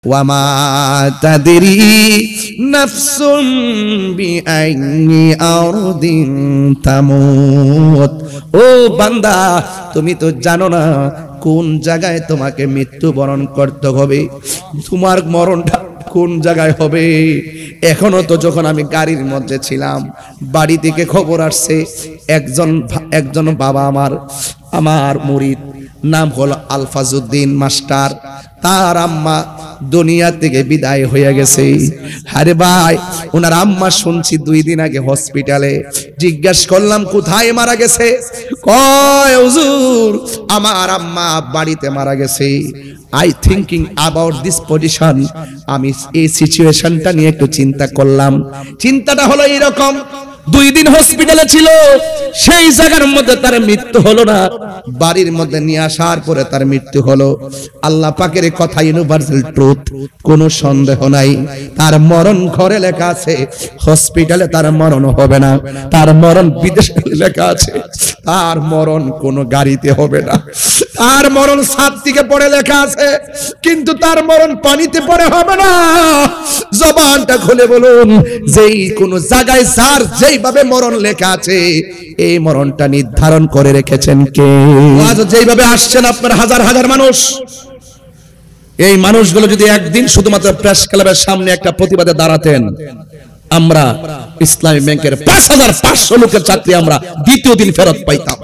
ওয়ামা তাদরি নাফসুম বিআইয়ি আরদিন তামুত। ও বান্দা, তুমি তো জানো না কোন জায়গায় তোমাকে মৃত্যুবরণ করতে হবে, তোমার মরণটা কোন জায়গায় হবে। এখনো তো যখন আমি গাড়ির মধ্যে ছিলাম, বাড়ি থেকে খবর আসছে একজন বাবা আমার মুরিদ, নাম হলো আলফাজউদ্দিন মাস্টার, তার আম্মা দুনিয়া থেকে বিদায় হয়ে গেছে। আরে ভাই, ওনার আম্মা শুনছি 2 দিন আগে হসপিটালে। জিজ্ঞাসা করলাম কোথায় মারা গেছে, কয় হুজুর আমার আম্মা বাড়িতে মারা গেছে। I thinking about this position, আমি এই সিচুয়েশনটা নিয়ে একটু চিন্তা করলাম। চিন্তাটা হলো এরকম, 2 দিন হসপিটালে ছিল, সেই জায়গার মধ্যে তার মৃত্যু হলো না, বাড়ির মধ্যে নিয়ে আসার পরে তার মৃত্যু হলো। আল্লাহ পাকের কথা ইউনিভার্সাল ট্রুথ, কোনো সন্দেহ নাই। তার মরণ ঘরে লেখা আছে, হসপিটালে তার মরণ হবে না। তার মরণ বিদেশে লেখা আছে, তার মরণ কোনো গাড়িতে হবে না। তার মরণ ছাদ থেকে পড়ে লেখা আছে, কিন্তু তার মরণ পানিতে পড়ে হবে না। জবানটা খুলে বলুন, যেই কোন জায়গায় যার যেইভাবে মরণ লেখা আছে, এই মরণটা নির্ধারণ করে রেখেছেন কে? আজ যেইভাবে আসছেন আপনার হাজার হাজার মানুষ, এই মানুষগুলো যদি একদিন শুধুমাত্র প্রেস ক্লাবের সামনে একটা প্রতিবাদে দাঁড়াতেন, আমরা ইসলামী ব্যাংকের 5500 লোকের চাকরি আমরা দ্বিতীয় দিন ফেরত পাইতাম।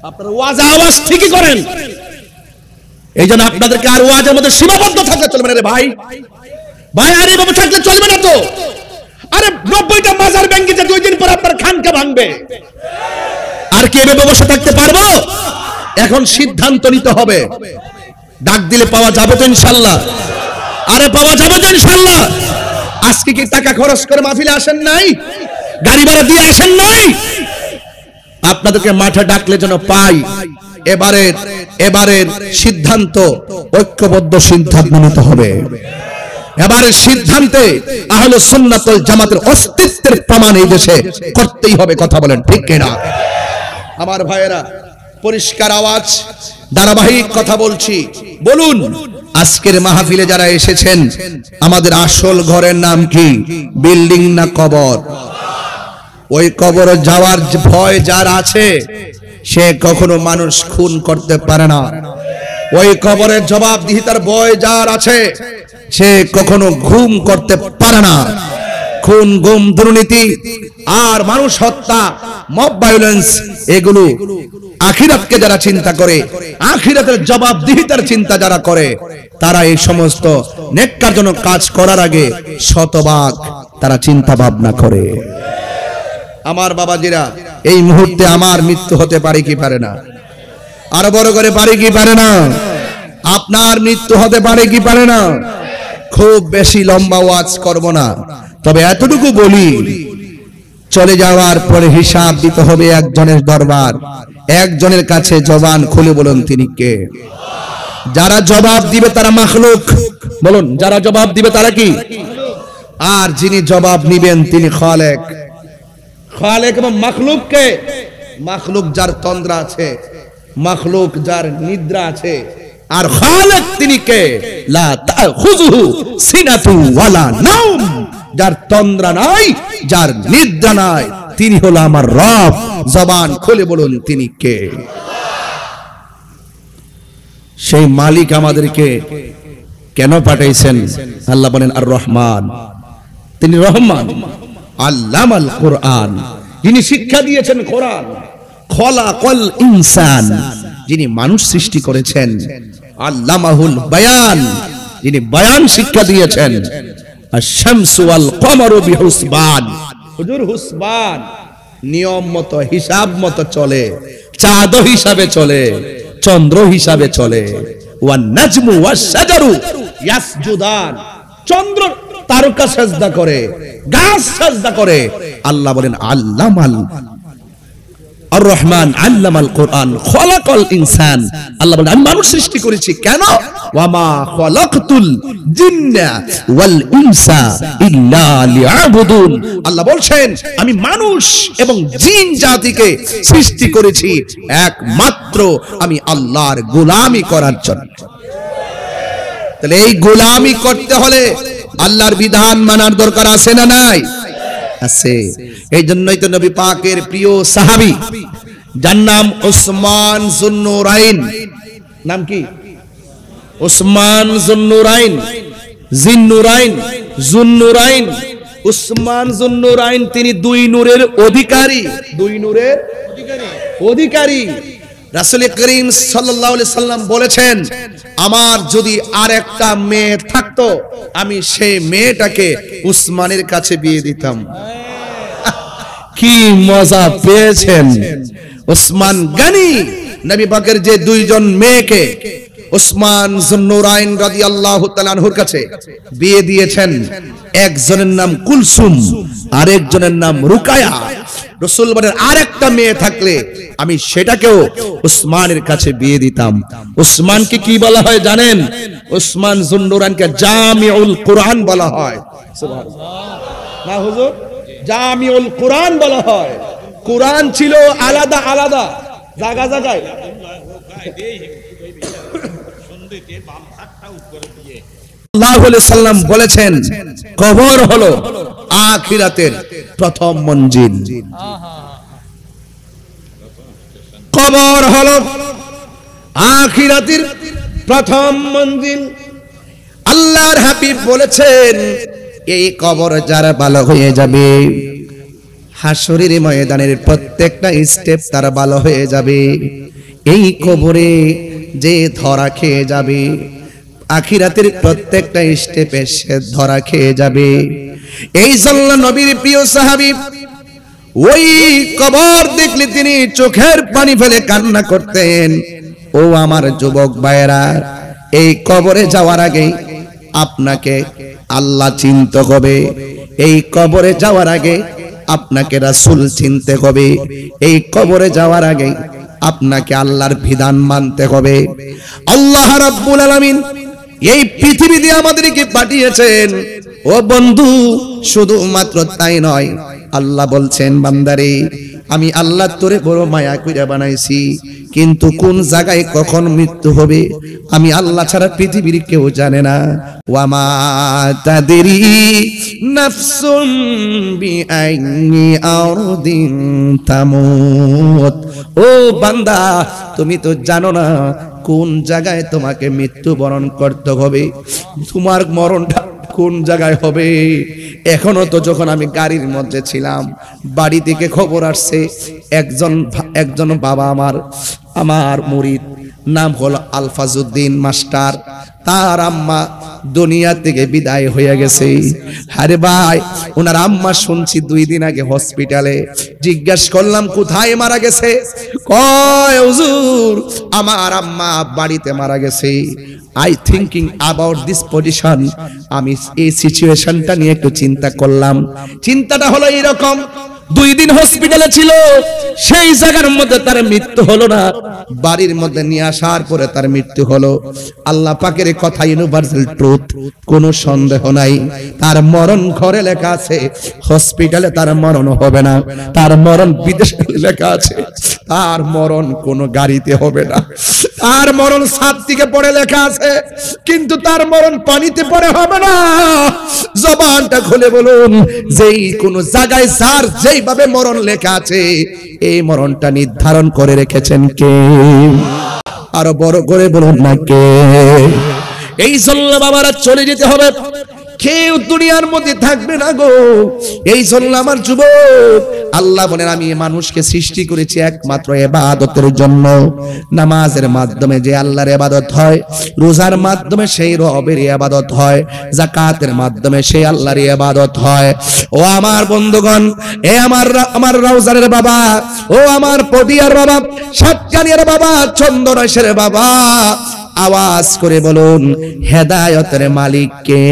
আপনারা ওয়াজ আওয়াজ ঠিকই করেন, এই জন্য আপনাদেরকে আর ওয়াজের মধ্যে সীমাবদ্ধ থাকলে চলবে না রে ভাই। ভাই আর এইভাবে থাকলে চলবে না তো। আরে 90টা মাজার ব্যাংকে যে 2 দিন পর আপনার খানকা ভাঙবে, আর কি এভাবে বসে থাকতে পারবো? এখন সিদ্ধান্ত নিতে হবে। ডাক দিলে পাওয়া যাবে তো ইনশাআল্লাহ? আরে পাওয়া যাবে তো ইনশাআল্লাহ? আজকে কি টাকা খরচ করে মাহফিলে আসেন নাই? গাড়ি ভাড়া দিয়ে আসেন নাই? আপনাদেরকে মাঠে ডাকলে যেন পাই। এবারের সিদ্ধান্ত ঐক্যবদ্ধ সিদ্ধান্ত নিতে হবে। এবারের সিদ্ধান্তে আহলে সুন্নাত ওয়াল জামাতের অস্তিত্বের প্রমাণ এই দেশে করতেই হবে। কথা বলেন ঠিক কিনা? আমার ভাইয়েরা, পরিষ্কার আওয়াজ, ধারাবাহিক কথা বলছি। বলুন, আজকের মাহফিলে যারা এসেছেন, আমাদের আসল ঘরের নাম কি? বিল্ডিং না কবর? ওই কবরে যাওয়ার ভয় যার আছে, সে কখনো মানুষ খুন করতে পারে না। ওই কবরের জবাবদিহিতার ভয় যার আছে, সে কখনো ঘুম করতে পারে না। খুন, গুম, দুর্নীতি আর মানুষ হত্যা, মব ভায়োলেন্স, এগুলো আখিরাতকে যারা চিন্তা করে, আখিরাতের জবাবদিহিতার চিন্তা যারা করে, তারা এই সমস্ত নেককারজনক কাজ করার আগে শতভাগ তারা চিন্তা ভাবনা করে। আমার বাবাজিরা, এই মুহূর্তে আমার মৃত্যু হতে পারে কি পারে না? আরো বড় করে পারে কি পারে না? আপনার মৃত্যু হতে পারে কি পারে না? খুব বেশি লম্বা ওয়াজ করব না, তবে এতটুকু বলি, চলে যাওয়ার পরে হিসাব দিতে হবে একজনের দরবার, একজনের কাছে। জবান খুলে বলুন তিনি কে? যারা জবাব দিবে তারা মাখলুক। বলুন, যারা জবাব দিবে তারা কি? আর যিনি জবাব নিবেন তিনি খালেক। খালেক এবং মাখলুক কে? মাখলুক যার তন্দ্রা আছে, মাখলুক যার নিদ্রা আছে, আর খালেক তিনি কে? লা তাখুযুহু সিনাতু ওয়ালা নাওম, যার তন্দ্রা নাই, যার নিদ্রা নাই, তিনি হলো আমার রব। জবান খুলে বলুন তিনি কে? সেই মালিক আমাদেরকে কেন পাঠাইছেন? আল্লাহ বলেন আর রহমান, তিনি রহমান। আল্লামাল কোরআন, যিনি শিক্ষা দিয়েছেন কোরআন। খলাকাল ইনসান, যিনি মানুষ সৃষ্টি করেছেন। আল্লামাহুল বায়ান, যিনি বয়ান শিক্ষা দিয়েছেন। আশ-শামসু ওয়াল কমারু বিহুসবান, হুজুর হুসবান নিয়ম মতো, হিসাব মতো চলে। চাঁদ হিসাবে চলে, চন্দ্র হিসাবে চলে। ওয়ান নাজমু ওয়াশ শাজারু ইয়াসজুদান, চন্দ্র তারকা সাজদা করে, গাছ সাজদা করে। আল্লাহ বলেন আল্লামাল আর রহমান আল্লামাল কোরআন খলাকাল ইনসান। আল্লাহ বলেন আমি মানুষ সৃষ্টি করেছি। কেন? ওয়ামা খলাকতুল জিন্না ওয়াল ইনসা ইল্লা লিয়াবুদুন। আল্লাহ বলছেন আমি মানুষ এবং জিন জাতিকে সৃষ্টি করেছি একমাত্র আমি আল্লাহর গোলামি করার জন্য। তাহলে এই গোলামি করতে হলে আল্লাহর বিধান মানার দরকার আছে না নাই? আছে। এই জন্যই তো নবী পাকের প্রিয় সাহাবী যার নাম উসমান যুন্নুরাইন, নাম কি? উসমান যুন্নুরাইন, জিন্নুরাইন, যুন্নুরাইন, উসমান যুন্নুরাইন, তিনি দুই নূরের অধিকারী, দুই নূরের অধিকারী। রাসূল করিম সাল্লাল্লাহু আলাইহি সাল্লাম বলেছেন, আমার যদি আরেকটা মেয়ে থাকতো আমি সেই মেয়েটাকে উসমানের কাছে বিয়ে দিতাম। কি মজা পেয়েছেন! উসমান গনি নবী পাকের যে দুইজন মেয়েকে উসমান যুন্নুরাইন রাদিয়াল্লাহু তাআলা আনহুর কাছে বিয়ে দিয়েছেন, একজনের নাম কুলসুম, আরেকজনের নাম রুকায়া। রাসূল বলেন আরেকটা মেয়ে থাকলে আমি সেটাকেও উসমানের কাছে বিয়ে দিতাম। উসমানকে কি বলা হয় জানেন? উসমান যুন্নুরাইনকে জামিউল কুরআন বলা হয়। সুবহানাল্লাহ। না হুজুর, জামিউল কুরআন বলা হয়। কুরআন ছিল আলাদা আলাদা জায়গা জায়গায়। সাল্লাল্লাহু আলাইহি সাল্লাম বলেছেন, কবর হলো আখিরাতের প্রথম মঞ্জিল। কবর হলো আখিরাতের প্রথম মঞ্জিল। আল্লাহর হাবিব বলেছেন, এই কবর যারা ভালো হয়ে যাবে, হাসরের ময়দানের প্রত্যেকটা স্টেপ তার ভালো হয়ে যাবে। এই কবরে যে ধরা খেয়ে যাবে, আখিরাতের প্রত্যেকটা স্টেপে সে ধরা খেয়ে যাবে। এই জন্য নবীর প্রিয় সাহাবী ওই কবর দেখলে তিনি চোখের পানি ফেলে কান্না করতেন। ও আমার যুবক ভাইয়েরা, এই কবরে যাওয়ার আগে আপনাকে আল্লাহ চিনতে হবে। এই কবরে যাওয়ার আগে আপনাকে রাসূল চিনতে হবে। এই কবরে যাওয়ার আগে আপনাকে আল্লাহর বিধান মানতে হবে। আল্লাহ রাব্বুল আলামিন এই পৃথিবীতে আমাদেরকে পাঠিয়েছেন। ও বন্ধু, শুধুমাত্র তাই নয়, আল্লাহ বলছেন, বান্দারে আমি আল্লাহ তোরে বড় মায়া কইরা বানাইছি, কিন্তু কোন জায়গায় কখন মৃত্যু হবে আমি আল্লাহ ছাড়া পৃথিবীর কেউ জানে না। ওয়ামা তাদরি নাফসুম বিআইনি আরদিন তামুত। ও বান্দা, তুমি তো জানো না কোন জায়গায় তোমাকে মৃত্যুবরণ করতে হবে, তোমার মরণটা কোন জায়গায় হবে। এখনো তো যখন আমি গাড়ির মধ্যে ছিলাম, বাড়ি থেকে খবর আসছে একজন বাবা আমার মুরিদ, নাম হলো আলফাজউদ্দিন মাস্টার, তার আম্মা দুনিয়া থেকে বিদায় হয়ে গেছে। আরে ভাই, ওনার আম্মা শুনছি 2 দিন আগে হসপিটালে। জিজ্ঞেস করলাম কোথায় মারা গেছে? কয় হুজুর আমার আম্মা বাড়িতে মারা গেছে। I thinking about this position, আমি এই সিচুয়েশনটা নিয়ে একটু চিন্তা করলাম। চিন্তাটা হলো এরকম, 2 দিন হসপিটালে ছিল, সেই জায়গার মধ্যে তার মৃত্যু হলো না, বাড়ির মধ্যে নিয়ে আসার পরে তার মৃত্যু হলো। আল্লাহ পাকের কথা ইউনিভার্সাল ট্রুথ, কোনো সন্দেহ নাই। তার মরণ ঘরে লেখা আছে, হসপিটালে তার মরণ হবে না। তার মরণ বিদেশে লেখা আছে, তার মরণ কোনো গাড়িতে হবে না। তার মরণ ছাদ থেকে পড়ে লেখা আছে, কিন্তু তার মরণ পানিতে পড়ে হবে না। জবানটা খুলে বলুন, যেই কোন জায়গায় যার যেইভাবে মরণ লেখা আছে, এই মরণটা নির্ধারণ করে রেখেছেন কে? আরো বড় করে বলুন না কে? এই জন্য বাবারা চলে যেতে হবে, কেউ দুনিয়ার মধ্যে থাকবে না গো। এই জন্য আমার যুবক, আল্লাহ বলেন আমি মানুষকে সৃষ্টি করেছি একমাত্র ইবাদতের জন্য। নামাজের মাধ্যমে যে আল্লাহর ইবাদত হয়, রোজার মাধ্যমে সেই রবের ইবাদত হয়, যাকাতের মাধ্যমে সেই আল্লাহর ইবাদত হয়। ও আমার বন্ধুগণ, এ আমার রাউজানের বাবা, ও আমার পটিয়ার বাবা, সাতকানিয়ার বাবা, চন্দনাইশের বাবা, আওয়াজ করে বলুন হেদায়েতের মালিক কে?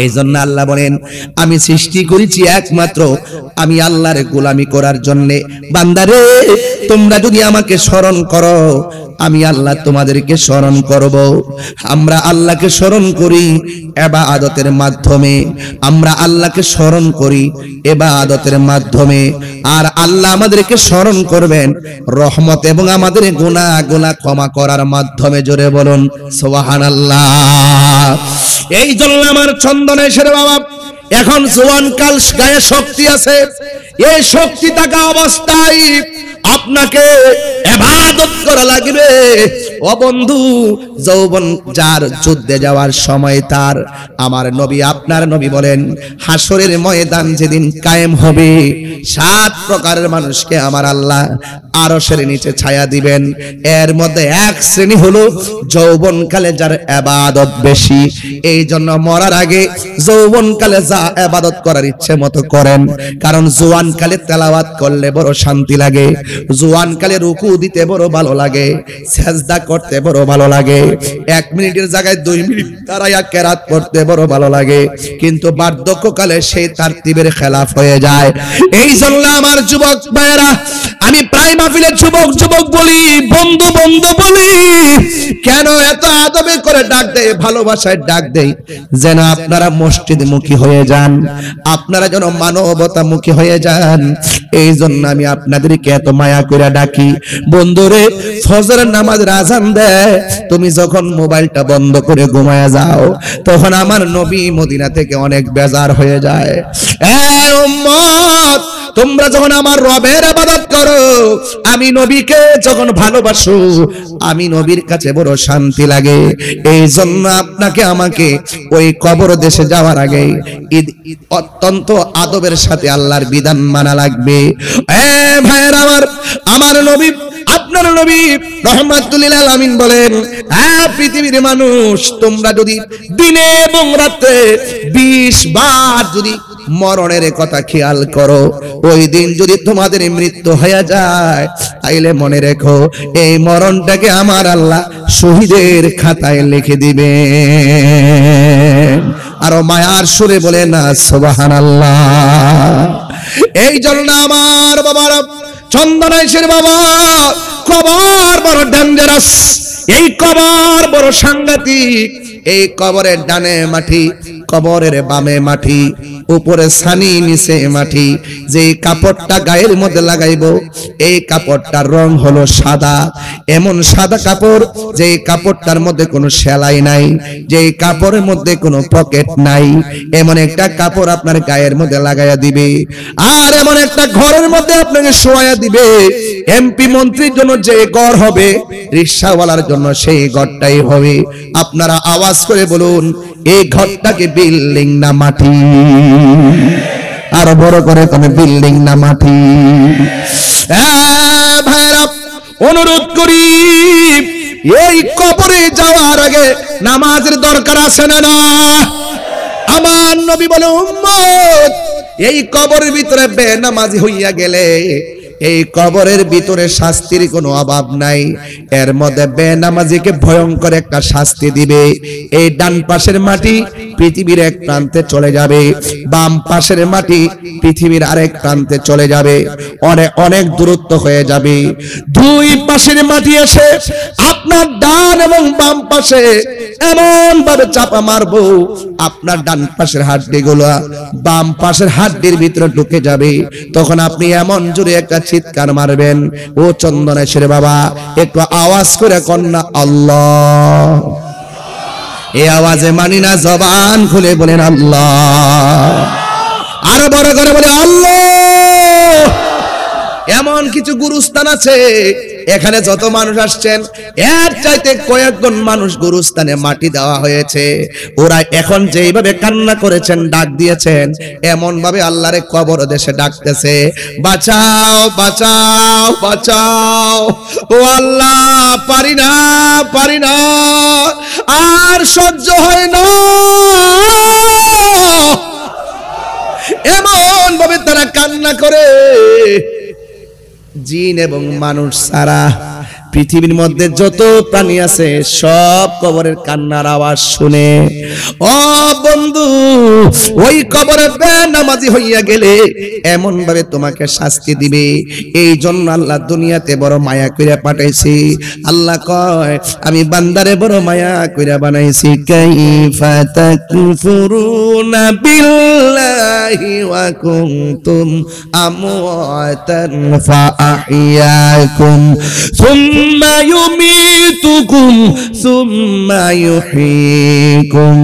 এই জন্য আল্লাহ বলেন আমি সৃষ্টি করেছি একমাত্র আমি আল্লাহর গোলামি করার জন্য। বান্দারে তোমরা যদি আমাকে স্মরণ করো আমি আল্লাহ তোমাদেরকে স্মরণ করব। আমরা আল্লাহকে স্মরণ করি ইবাদতের মাধ্যমে, আমরা আল্লাহকে স্মরণ করি ইবাদতের মাধ্যমে, আর আল্লাহ আমাদেরকে স্মরণ করবেন রহমত এবং আমাদের গুনাহ ক্ষমা করার মাধ্যমে। জোরে বলুন সুবহানাল্লাহ। এই জন্য আমার চন্দনেশ্বর বাবা এখন জোয়ান কাল, গায়ে শক্তি আছে, এই শক্তি থাকা অবস্থায় আপনাকে ইবাদত করা লাগবে। ও বন্ধু, যৌবন যার যুদ্ধে যাওয়ার সময় তার, আমার নবী আপনার নবী বলেন হাসরের ময়দান যেদিন কায়েম হবে 7 প্রকারের মানুষকে আমার আল্লাহ আরশের নিচে ছায়া দিবেন। এর মধ্যে এক শ্রেণী হলো যৌবনকালে যার ইবাদত বেশি। এই জন্য মরার আগে যৌবনকালে যা ইবাদত করার ইচ্ছে মতো করেন, কারণ জোয়ানকালে তেলাওয়াত করলে বড় শান্তি লাগে, জোয়ানকালে রুকু দিতে বড় ভালো লাগে, সিজদা করতে বড় ভালো লাগে, 1 মিনিটের জায়গায় 2 মিনিট দাঁড়ায়া কেরাত পড়তে বড় ভালো লাগে, কিন্তু বার্ধক্যকালে সেই তারতিবের খেলাফ হয়ে যায়। এই জন্য আমার যুবক ভাইয়েরা, আমি প্রায় মাহফিলে যুবক বলি, বন্ধু বলি, কেন এত আদবে করে ডাক দেয়, ভালোবাসায় ডাক দেয়, যেন আপনারা মসজিদমুখী হয়ে যান, আপনারা যেন মানবতামুখী হয়ে যান। এই জন্য আমি আপনাদেরকে এত মায়া করে ডাকি। বন্ধুরে, ফজরের নামাজ আযান দেয়, তুমি যখন মোবাইলটা বন্ধ করে ঘুমায়া যাও, তখন আমার নবী মদিনা থেকে অনেক বেজার হয়ে যায়। এই উম্মত, তোমরা যখন আমার রবের ইবাদত করো, আমি নবীকে যখন ভালোবাসো, আমি নবীর কাছে বড় শান্তি লাগে। এই জন্য আপনাকে আমাকে ওই কবর দেশে যাওয়ার আগে অত্যন্ত আদবের সাথে আল্লাহর বিধান মানা লাগবে। ভাইয়েরা আমার নবী, আপনার নবী রাহমাতুল লিল আলামিন বলেন, পৃথিবীর মানুষ, তোমরা যদি দিনে এবং রাতে 20 বার যদি মরণের কথা খেয়াল করো, ওই দিন যদি তোমাদের মৃত্যু হয়ে যায়, তাইলে মনে রেখো এই মরণটাকে আমার আল্লাহ শহীদের খাতায় লিখে দিবে। আর মায়ার সুরে বলে না সুবহানাল্লাহ। এই জন্য আমার বাবারা, চন্দনেশ্বর বাবা, কবর বড় ডেঞ্জারাস, এই কবর বড় সাংঘাতিক। এই কবরের ডানে মাটি, কবরের বামে মাটি, উপরে ছানি, নিচে মাটি। যে কাপড়টা গায়ের মধ্যে লাগাইবো, এই কাপড়টার রং হলো সাদা, এমন সাদা কাপড় যে কাপড়টার মধ্যে কোনো সেলাই নাই, যে কাপড়ের মধ্যে কোনো পকেট নাই, এমন একটা কাপড় আপনার গায়ের মধ্যে লাগাইয়া দিবে। আর এমন একটা ঘরের মধ্যে আপনাকে শোয়াইয়া দিবে। এমপি মন্ত্রীর জন্য যে ঘর হবে, রিকশাওয়ালার জন্য সেই ঘরটাই হবে। আপনারা আওয়াজ করে বলুন, এই ঘরটাকে বিল্ডিং না মাটি? আরো বড় করে তুমি, বিল্ডিং না মাটি? ভাইরা, অনুরোধ করি, এই কবরে যাওয়ার আগে নামাজের দরকার আছে না? আমার নবী বলে, উম্মত, এই কবরের ভিতরে বেনামাজি হইয়া গেলে এই কবরের ভিতরে শাস্তির কোনো অভাব নাই। এর মধ্যে বেনামাজিকে ভয়ঙ্কর একটা শাস্তি দিবে। এই ডান পাশের মাটি পৃথিবীর এক প্রান্তে চলে যাবে, বাম পাশের মাটি পৃথিবীর আরেক প্রান্তে চলে যাবে, অনেক দূরত্ব হয়ে যাবে। 2 পাশের মাটি এসে আপনার ডান এবং বাম পাশে এমন ভাবে চাপা মারবো, আপনার ডান পাশের হাড্ডিগুলো বাম পাশের হাড্ডির ভিতরে ঢুকে যাবে। তখন আপনি এমন জোরে একটা চিৎকার মারবেন, ও চন্দনেশ্বর বাবা, একটু আওয়াজ করে কন্যা আল্লাহ। এই আওয়াজে মানি না, জবান খুলে বলেন আল্লাহ। আরো বড় করে বলে আল্লাহ। এমন কিছু গুরুস্থান আছে, এখানে যত মানুষ আসছেন এর চাইতে কয়েকজন মানুষ গুরুস্থানে মাটি দেওয়া হয়েছে। ওরা এখন যেইভাবে কান্না করেছেন, ডাক দিয়েছেন, এমন ভাবে আল্লাহরে কবর দেশে ডাকতেছে, বাঁচাও বাঁচাও বাঁচাও, ও আল্লাহ, পারি না আর সহ্য হয় না। এমন ভাবে তারা কান্না করে, জিন এবং মানুষ ছাড়া পৃথিবীর মধ্যে যত প্রাণী আছে সব কবরের কান্নার আওয়াজ শুনে ও বন্ধু ওই কবরে বেনামাজি হইয়া গেলে এমন ভাবে তোমাকে শাস্তি দিবে। এই জন্য আল্লাহ দুনিয়াতে বড় মায়া কইরা পাঠাইছি। আল্লাহ কয় আমি বান্দারে বড় মায়া কইরা বানাইছি। কাইফা তাকফুরুনা বিল্লাহি ওয়া কুনতুম আমওয়াতান ফাআহইয়াকুম সুম্মা ইউমীতুকুম সুম্মা ইউহয়ীকুম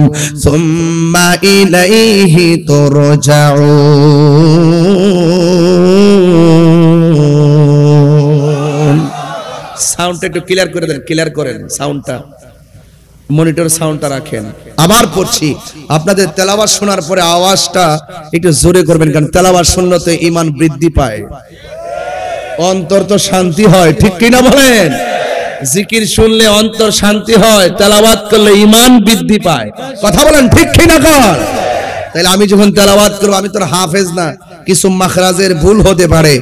সুম্মা ইলাইহি তুরজাউন। সাউন্ডটা একটু ক্লিয়ার করে দেন, ক্লিয়ার করেন সাউন্ডটা, মনিটর সাউন্ডটা রাখেন। আবার পড়ছি, আপনাদের তেলাওয়াত শোনার পরে আওয়াজটা একটু জোরে করবেন, কারণ তেলাওয়াত শুনলে তো ঈমান বৃদ্ধি পায়, অন্তর তো শান্তি হয়, ঠিক কিনা বলেন? জিকির শুনলে অন্তর শান্তি হয়, তেলাওয়াত করলে ঈমান বৃদ্ধি পায়, কথা বলেন ঠিক কিনা কর? তাহলে আমি যখন তেলাওয়াত করব, আমি তো হাফেজ না, কিছু মাখরাজের ভুল হতে পারে,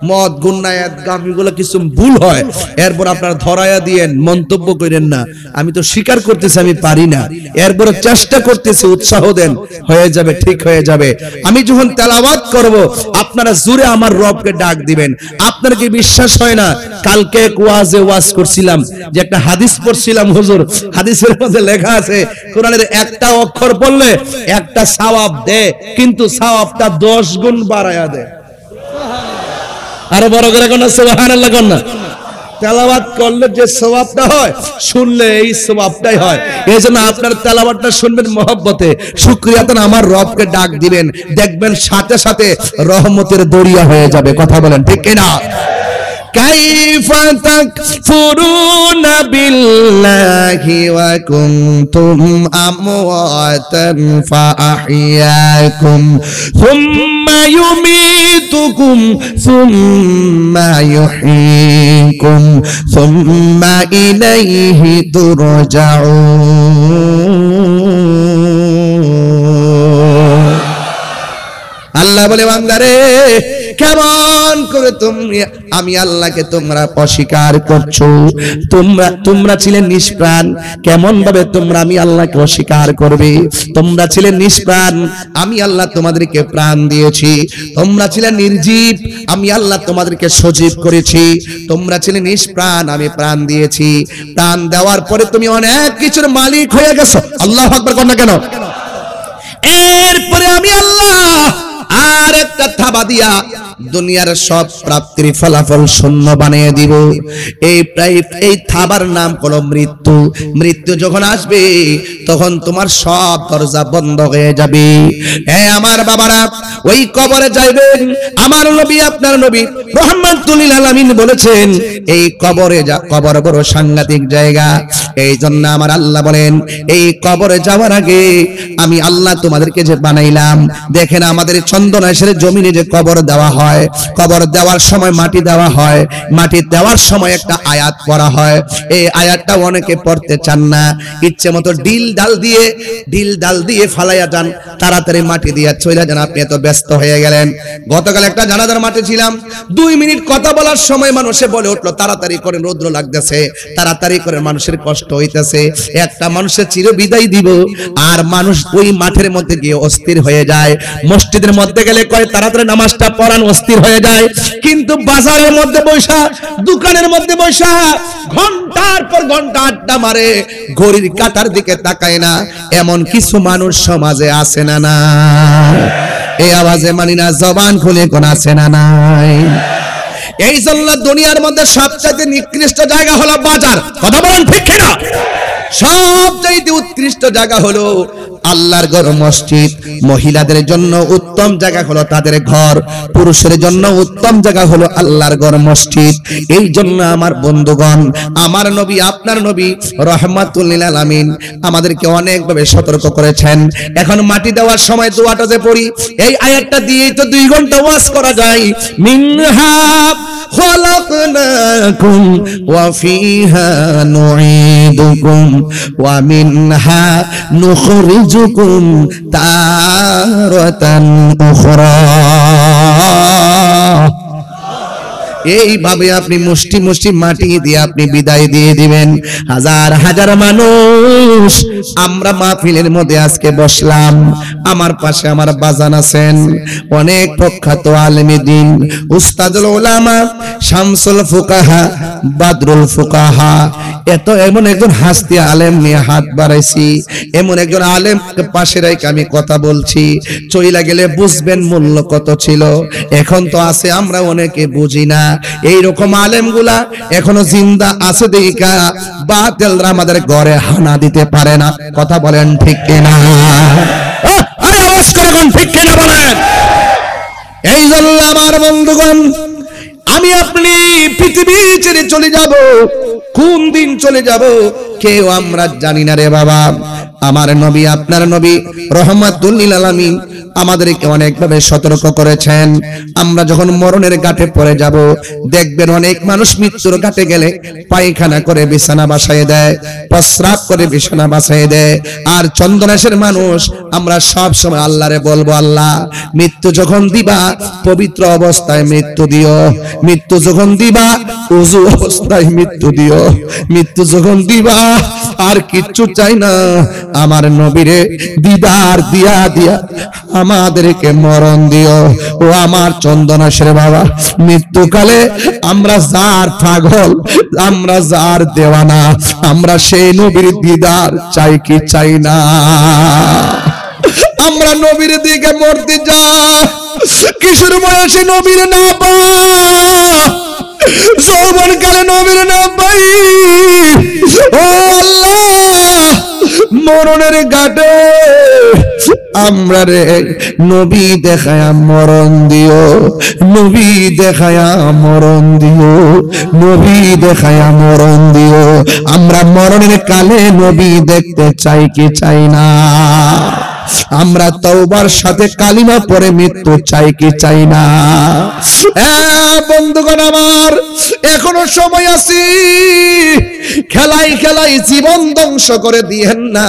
মদ গুন্নায়াত গামিগুলো কিছু ভুল হয়, এরপর আপনারা ধরায়া দিয়েন, মন্তব্য করেন না। আমি তো স্বীকার করতেছি আমি পারি না, এরপর চেষ্টা করতেছি, উৎসাহ দেন, হয়ে যাবে, ঠিক হয়ে যাবে। আমি যখন তেলাওয়াত করব আপনারা জোরে আমার রবকে ডাক দিবেন। আপনার কি বিশ্বাস হয় না? কালকে এক ওয়াজে ওয়াজ করছিলাম যে একটা হাদিস পড়ছিলাম, হুজুর হাদিসের মধ্যে লেখা আছে কোরআনের একটা অক্ষর পড়লে একটা সওয়াব দেয়, কিন্তু সওয়াবটা 10 গুণ বাড়ায়া দেয়। আরো বড় করে কোন সুবহানাল্লাহ কোন না? তেলাওয়াত করলে যে সওয়াবটা হয়, শুনলে এই সওয়াবটাই হয়। এইজন্য আপনার তেলাওয়াতটা শুনবেন মহব্বতে, শুকরিয়াতান আমার রবকে ডাক দিবেন, দেখবেন সাথে সাথে রহমতের দরিয়া হয়ে যাবে, কথা বলেন ঠিক কিনা? কাইফা তাকফুরুনা বিল্লাহি ওয়া কুনতুম আমওয়াতান ফাআহইয়াকুম সুম্মা ইউমীতুকুম সুম্মা ইউহয়ীকুম সুম্মা ইলাইহি তুরজাউন। আল্লাহ বলে বান্দারে কেমন করে তুমি আমি আল্লাহকে তোমরা অস্বীকার করছো? তোমরা ছিলে নিষ্প্রাণ, কেমন ভাবে তোমরা আমি আল্লাহকে অস্বীকার করবে? তোমরা ছিলে নিষ্প্রাণ, আমি আল্লাহ তোমাদেরকে প্রাণ দিয়েছি। তোমরা ছিলে নির্জীব, আমি আল্লাহ তোমাদেরকে সজীব করেছি। তোমরা ছিলে নিষ্প্রাণ, আমি প্রাণ দিয়েছি। প্রাণ দেওয়ার পরে তুমি অনেক কিছুর মালিক হয়ে গেছো। আল্লাহু আকবার কর না কেন? এরপরে আমি আল্লাহ আর একটা থাবা দিয়া দুনিয়ার সব প্রাপ্তির ফলাফল শূন্য বানিয়ে দিব। এই থাবার নাম হলো মৃত্যু। মৃত্যু যখন আসবে তখন তোমার সব দরজা বন্ধ হয়ে যাবে। আমার বাবারা, ওই কবরে যাইবেন। আমার নবী, আপনার নবী রাহমাতুল লিল আলামিন বলেছেন এই কবর বড় সাংঘাতিক জায়গা। এই জন্য আমার আল্লাহ বলেন এই কবরে যাওয়ার আগে আমি আল্লাহ তোমাদেরকে যে বানাইলাম, দেখেন আমাদের চন্দনাইশের জমিনে যে কবর দেওয়া হয়, কবর দেওয়ার সময় মাটি দেওয়া হয়, মাটি দেওয়ার সময় একটা আয়াত পড়া হয়। এই আয়াতটা অনেকে পড়তে চান না, ইচ্ছে মতো ডিল ডাল দিয়ে ফালাইয়া যান, তাড়াতাড়ি মাটি দিয়ে চলে যান, আপনি এত ব্যস্ত হয়ে গেলেন। গতকাল একটা জানাজার মাঠে ছিলাম, 2 মিনিট কথা বলার সময় মানুষে বলে উঠলো তাড়াতাড়ি করেন, রৌদ্র লাগতেছে, তাড়াতাড়ি করে, মানুষের কষ্ট হইতেছে। একটা মানুষের চির বিদায় দিব, আর মানুষ ওই মাঠের মধ্যে গিয়ে অস্থির হয়ে যায়। মসজিদের মধ্যে গেলে কয় তাড়াতাড়ি নামাজটা পড়ান, অস্থির হয়ে যায়। কিন্তু বাজারের মধ্যে বৈশা, দোকানের মধ্যে বৈশা ঘন্টার পর ঘন্টা আড্ডা মারে, ঘড়ির কাঁটার দিকে তাকায় না। এমন কিছু মানুষ সমাজে আছে না না? এই আওয়াজে মানি না, জবান খুলে কোন আছে না নাই? এই জন্য দুনিয়ার মধ্যে সবচাইতে নিকৃষ্ট জায়গা হলো বাজার, কথা বলেন ঠিক কিনা? সবচাইতে উৎকৃষ্ট জায়গা হলো আল্লাহর ঘর, মসজিদ। মহিলাদের জন্য উত্তম জায়গা হলো তাদের ঘর, পুরুষের জন্য উত্তম জায়গা হলো আল্লাহর ঘর, মসজিদ। এই জন্য আমার বন্ধুগণ, আমার নবী, আপনার নবী রাহমাতুল লিল আলামিন আমাদেরকে অনেকভাবে সতর্ক করেছেন। এখন মাটি দেওয়ার সময় দোয়াটা যে পড়ি, এই আয়াতটা দিয়েই তো 2 ঘন্টা ওয়াজ করা যায়। মিনহা খালাকনাকুম ওয়া ফিহা নুঈদুকুম ওয়া মিনহা নুখরিজুকুম তারাতান উখরা। এইভাবে আপনি মুষ্টি মুষ্টি মাটি দিয়ে আপনি বিদায় দিয়ে দিবেন। হাজার হাজার মানুষ আমরা মাহফিলের মধ্যে আজকে বসলাম, আমার পাশে আমার বাজান আছেন অনেক প্রখ্যাত আলেমে দ্বীন, উস্তাদুল উলামা, শামসুল ফুকাহা, বাদরুল ফুকাহা, এমন একজন হাস্তি আলেম নিয়ে হাত বাড়াইছি, এমন একজন আলেম পাশে রেখে আমি কথা বলছি। চইলা গেলে বুঝবেন মূল্য কত ছিল, এখন তো আছে আমরা অনেকে বুঝি না। এইরকম আলেমগুলা এখনো জিন্দা আছে দেখা বাতিলরা আমাদের ঘরে হানা দিতে পারে না। কথা বলেন ঠিক কিনা? আরে আওয়াজ করে কোন ঠিক কিনা বলেন। এই জন্য আমার বন্ধুগণ, আমি আপনি পৃথিবী ছেড়ে চলে যাব, কোন দিন চলে যাব কেউ আমরা জানি না রে বাবা। আমার নবী, আপনার নবী রহমাতুল লিল আলামিন আমাদেরকে অনেকভাবে সতর্ক করেছেন। আমরা যখন মরণের ঘাটে পড়ে যাব, দেখবেন অনেক মানুষ মৃত্যুর ঘাটে গেলে পায়খানা করে বিছানা বাসায় দেয়, প্রস্রাব করে বিছানা বাসায় দেয়। আর চন্দনাশের মানুষ আমরা সব সময় আল্লাহরে বলবো, আল্লাহ মৃত্যু যখন দিবা পবিত্র অবস্থায় মৃত্যু দিও, মৃত্যু যখন দিবা ওযু অবস্থায় মৃত্যু দিও, মৃত্যু যখন দিবা আর কিচ্ছু চাই না, আমার নবীরে দিদার দিয়া দিয়া আমাদেরকে মরণ দিও। ও আমার চন্দনাশের বাবা, মৃত্যুকালে আমরা যার পাগল, আমরা যার দেওয়ানা, আমরা সেই নবীর দিদার চাই কি চাই না? আমরা নবীর দিকে মরতে যাই, কিশোর বয়সে নবীর না পাই, যৌবন কালে নবীর না পাই, ও আল্লাহ মরণের ঘাটে আমরা রে নবী দেখায়া মরণ দিও, নবী দেখায়া মরণ দিও, নবী দেখায়া মরণ দিও। আমরা মরণের কালে নবী দেখতে চাই কি চাই না? আমরা তওবার সাথে কালিমা পড়ে মৃত্যু চাই কি চাই না? বন্ধুগণ আমার, এখনো সময় আছে, খেলাই খেলাই জীবন ধ্বংস করে দিয়েন না।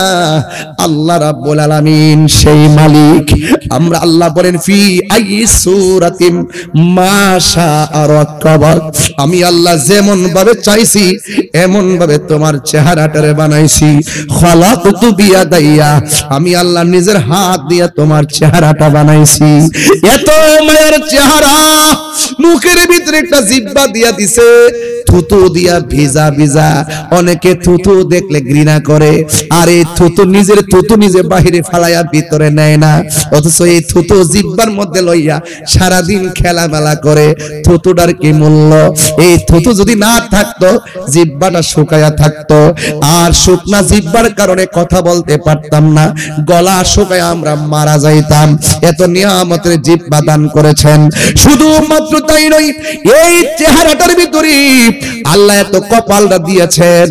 আল্লাহ রাব্বুল আলামিন সেই মালিক। আমরা আল্লাহ বলেন ফি আইয়ি সূরাতিম মা শাআ রাক্কাবাক, আমি আল্লাহ যেমন ভাবে চাইছি এমন ভাবে তোমার চেহারাটারে বানাইছি। খালাকতু বিয়াদাইয়া, আমি আল্লাহ নিজের হাত দিয়ে তোমার চেহারাটা বানাইছি। এত মায়ের চেহারা, মুখের ভিতরে একটা জিহ্বা দিয়া দিছে, থুতু দিয়া ভিজা ভিজা। অনেকে থুতু দেখলে ঘৃণা করে, আর এই থুতু নিজের থুতু নিজে বাহিরে ফালাইয়া ভিতরে নেয় না, অথচ এই থুতু জিহ্বার মধ্যে লইয়া সারাদিন খেলামেলা করে। থুতুটার কি মূল্য? এই থুতু যদি না থাকতো, জিহ্বাটা শুকায়া থাকতো, আর শুকনা জিহ্বার কারণে কথা বলতে পারতাম না, গলা শুকায়া আমরা মারা যাইতাম। এত নিয়ামতের জিহ্বা দান করেছেন। শুধুমাত্র তাই নয়, এই চেহারাটার ভিতরে আল্লাহ এত কপালটা দিয়েছেন,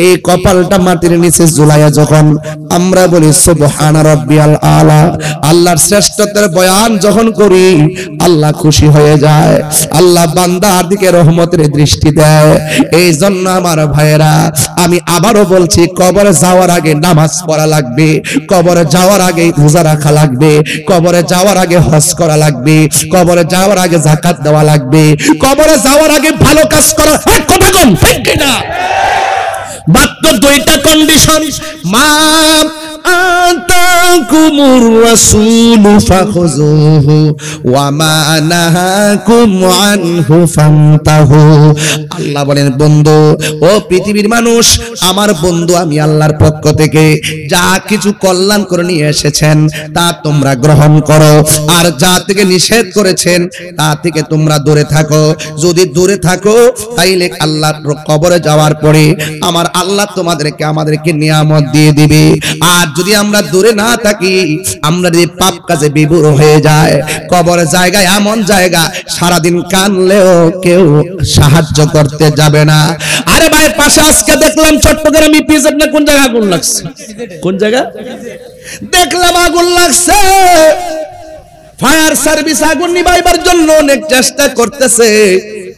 এই কপালটা মাটির নিচে ঝুলাইয়া যখন আমরা বলি সুবহান রাব্বিয়াল আলা, আল্লাহর শ্রেষ্ঠত্বের বয়ান যখন করি, আল্লাহ খুশি হয়ে যায়, আল্লাহ বান্দার দিকে রহমতের দৃষ্টি দেয়। এই জন্য আমার ভাইয়েরা, আমি আবারও বলছি, কবরে যাওয়ার আগে নামাজ পড়া লাগবে, কবরে যাওয়ার আগে রোজা রাখা লাগবে, কবরে যাওয়ার আগে হজ করা লাগবে, কবরে যাওয়ার আগে যাকাত দেওয়া লাগবে, কবরে যাওয়ার আগে ভালো কাজ করা। কথা কোন ঠিক কিনা? মাত্র দুইটা কন্ডিশন। মা আতাকুমুর রাসূলু ফাখুযুহু ওয়া মা নাহাকুম আনহু ফান্তাহু। আল্লাহ বলেন, বন্ধু, ও পৃথিবীর মানুষ, আমার বন্ধু আমি আল্লাহর পক্ষ থেকে যা কিছু কল্যাণ করে নিয়ে এসেছেন তা তোমরা গ্রহণ করো, আর যা থেকে নিষেধ করেছেন তা থেকে তোমরা দূরে থাকো। যদি দূরে থাকো তাইলে আল্লাহর কবরে যাওয়ার পরে আমার আল্লাহ তোমাদেরকে আমাদেরকে নিয়ামত দিয়ে দিবে। আর যদি আমরা দূরে না থাকি, আমরা যদি পাপ কাজে বিভোর হয়ে যায়, কবরের জায়গায় এমন জায়গা সারাদিন কানলেও কেউ সাহায্য করতে যাবে না। আরে ভাই, পাশে আজকে দেখলাম চট্টগ্রামে পিজেড না কোন জায়গা আগুন লাগছে, কোন জায়গা দেখলাম আগুন লাগছে। ফায়ার সার্ভিস আগুন নিভাইবার জন্য অনেক চেষ্টা করতেছে,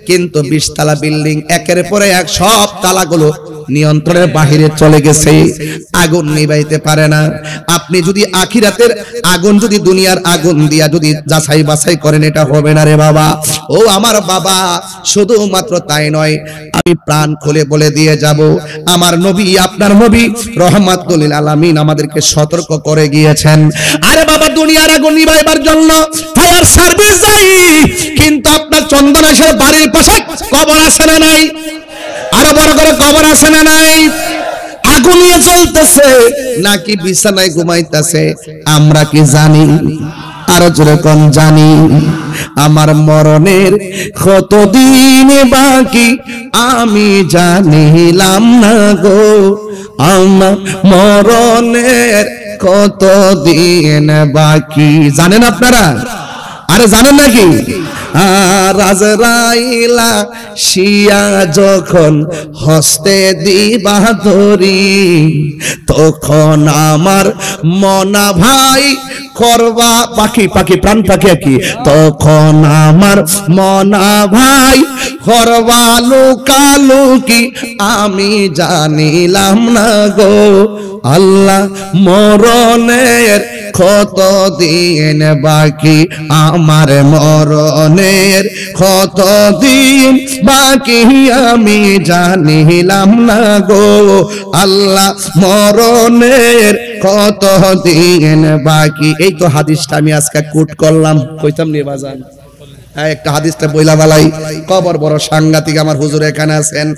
কিন্তু 20 তলা বিল্ডিং একের পরে এক সব তালাগুলো নিয়ন্ত্রণের বাহিরে চলে গেছে, আগুন নিভাইতে পারে না। আপনি যদি আখিরাতের আগুন যদি দুনিয়ার আগুন দিয়া যদি যাচাই বাছাই করেন, এটা হবে না রে বাবা। ও আমার বাবা, শুধুমাত্র তাই নয়, আমি প্রাণ খুলে বলে দিয়ে যাব, আমার নবী আপনার নবী রহমাতুল লিল আলামিন আমাদেরকে সতর্ক করে গিয়েছেন। আরে বাবা, দুনিয়ার আগুন নিভাইবার জন্য ফায়ার সার্ভিস যাই, কিন্তু আপনার চন্দনাশের বাড়ির পাশে কবর আছে না নাই? আরো বড় করে কবর আছে না নাই? আগুন নিয়ে চলতেছে নাকি বিছানায় ঘুমাইতেছে আমরা কি জানি? আরো যেরকম জানি, আমার মরণের কতদিন বাকি আমি জানিলাম না গো, আমার মরণের কতদিন বাকি। জানেন আপনারা? আরে জানেন নাকি? আজরাইলা শিয়া যখন হস্তে দিবা ধরি, তখন আমার মনা ভাই করবা পাখি পাখি প্রাণ পাখি কি, তখন আমার মনা ভাই করবা লুকালুকি আমি জানিলাম না গো, আল্লাহ মরণের কতদিন বাকি, আমার মরণের কতদিন বাকি আমি জানিলাম না গো, আল্লাহ মরণের কতদিন বাকি। এই তো হাদিসটা আমি আজকে কোট করলাম, কইতাম নি বাজান? একটা হাদিসটা বইলা বালাই, কবর বড় সাংঘাতিক। আমার হুজুর এখানে আছেন।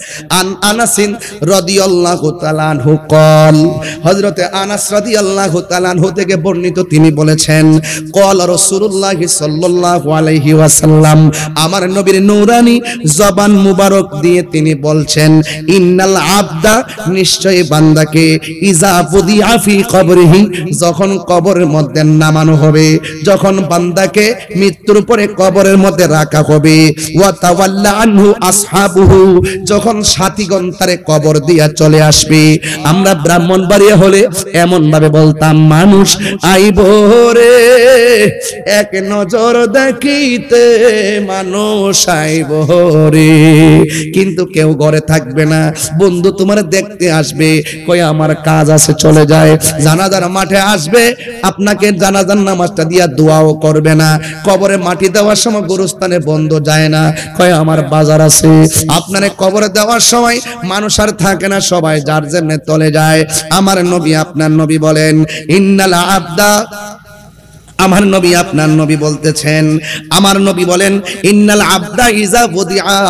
আনাসিন রাদিয়াল্লাহু তাআলা আনহু কল, হযরতে আনাস রাদিয়াল্লাহু তাআলা আনহু থেকে বর্ণিত, তিনি বলেছেন কল রাসূলুল্লাহ সাল্লাল্লাহু আলাইহি ওয়াসাল্লাম, আমার নবীর নূরানি জবান মুবারক দিয়ে তিনি বলছেন, ইন্নাল আবদা, নিশ্চয়ই বান্দাকে, ইজা বুদিআ ফি কবরিহি, যখন কবরের মধ্যে নামানো হবে, যখন বান্দাকে মৃত্যুর পরে কবরের মধ্যে রাখা হবে, ওয়া তাওয়াল্লা আনহু আসহাবুহু, যখন সাথীগণ তারে কবর দিয়া চলে আসবে। আমরা ব্রাহ্মণবাড়িয়া হলে এমন ভাবে বলতাম, মানুষ আইব রে এক নজর দেখিতে, মানুষ আইব রে, কিন্তু কেউ ঘরে থাকবে না। বন্ধু তোমার দেখতে আসবে, কই আমার কাজ আছে চলে যায়। জানাজার মাঠে আসবে, আপনাকে জানাজার নামাজটা দিয়া দোয়াও করবে না। কবরে মাটি দেওয়ার সময় গোরস্থানে বন্ধ যায় না, কয় আমার বাজার আছে। আপনারে কবরে দেওয়ার সময় মানুষ আর থাকে না, সবাই যার যেমনে চলে যায়। আমার নবী আপনার নবী বলেন, ইন্নাল আবদা, আমার নবী আপনার নবী বলতেছেন, আমার নবী বলেন, ইন্নাল আবদা ইজা বুদিআ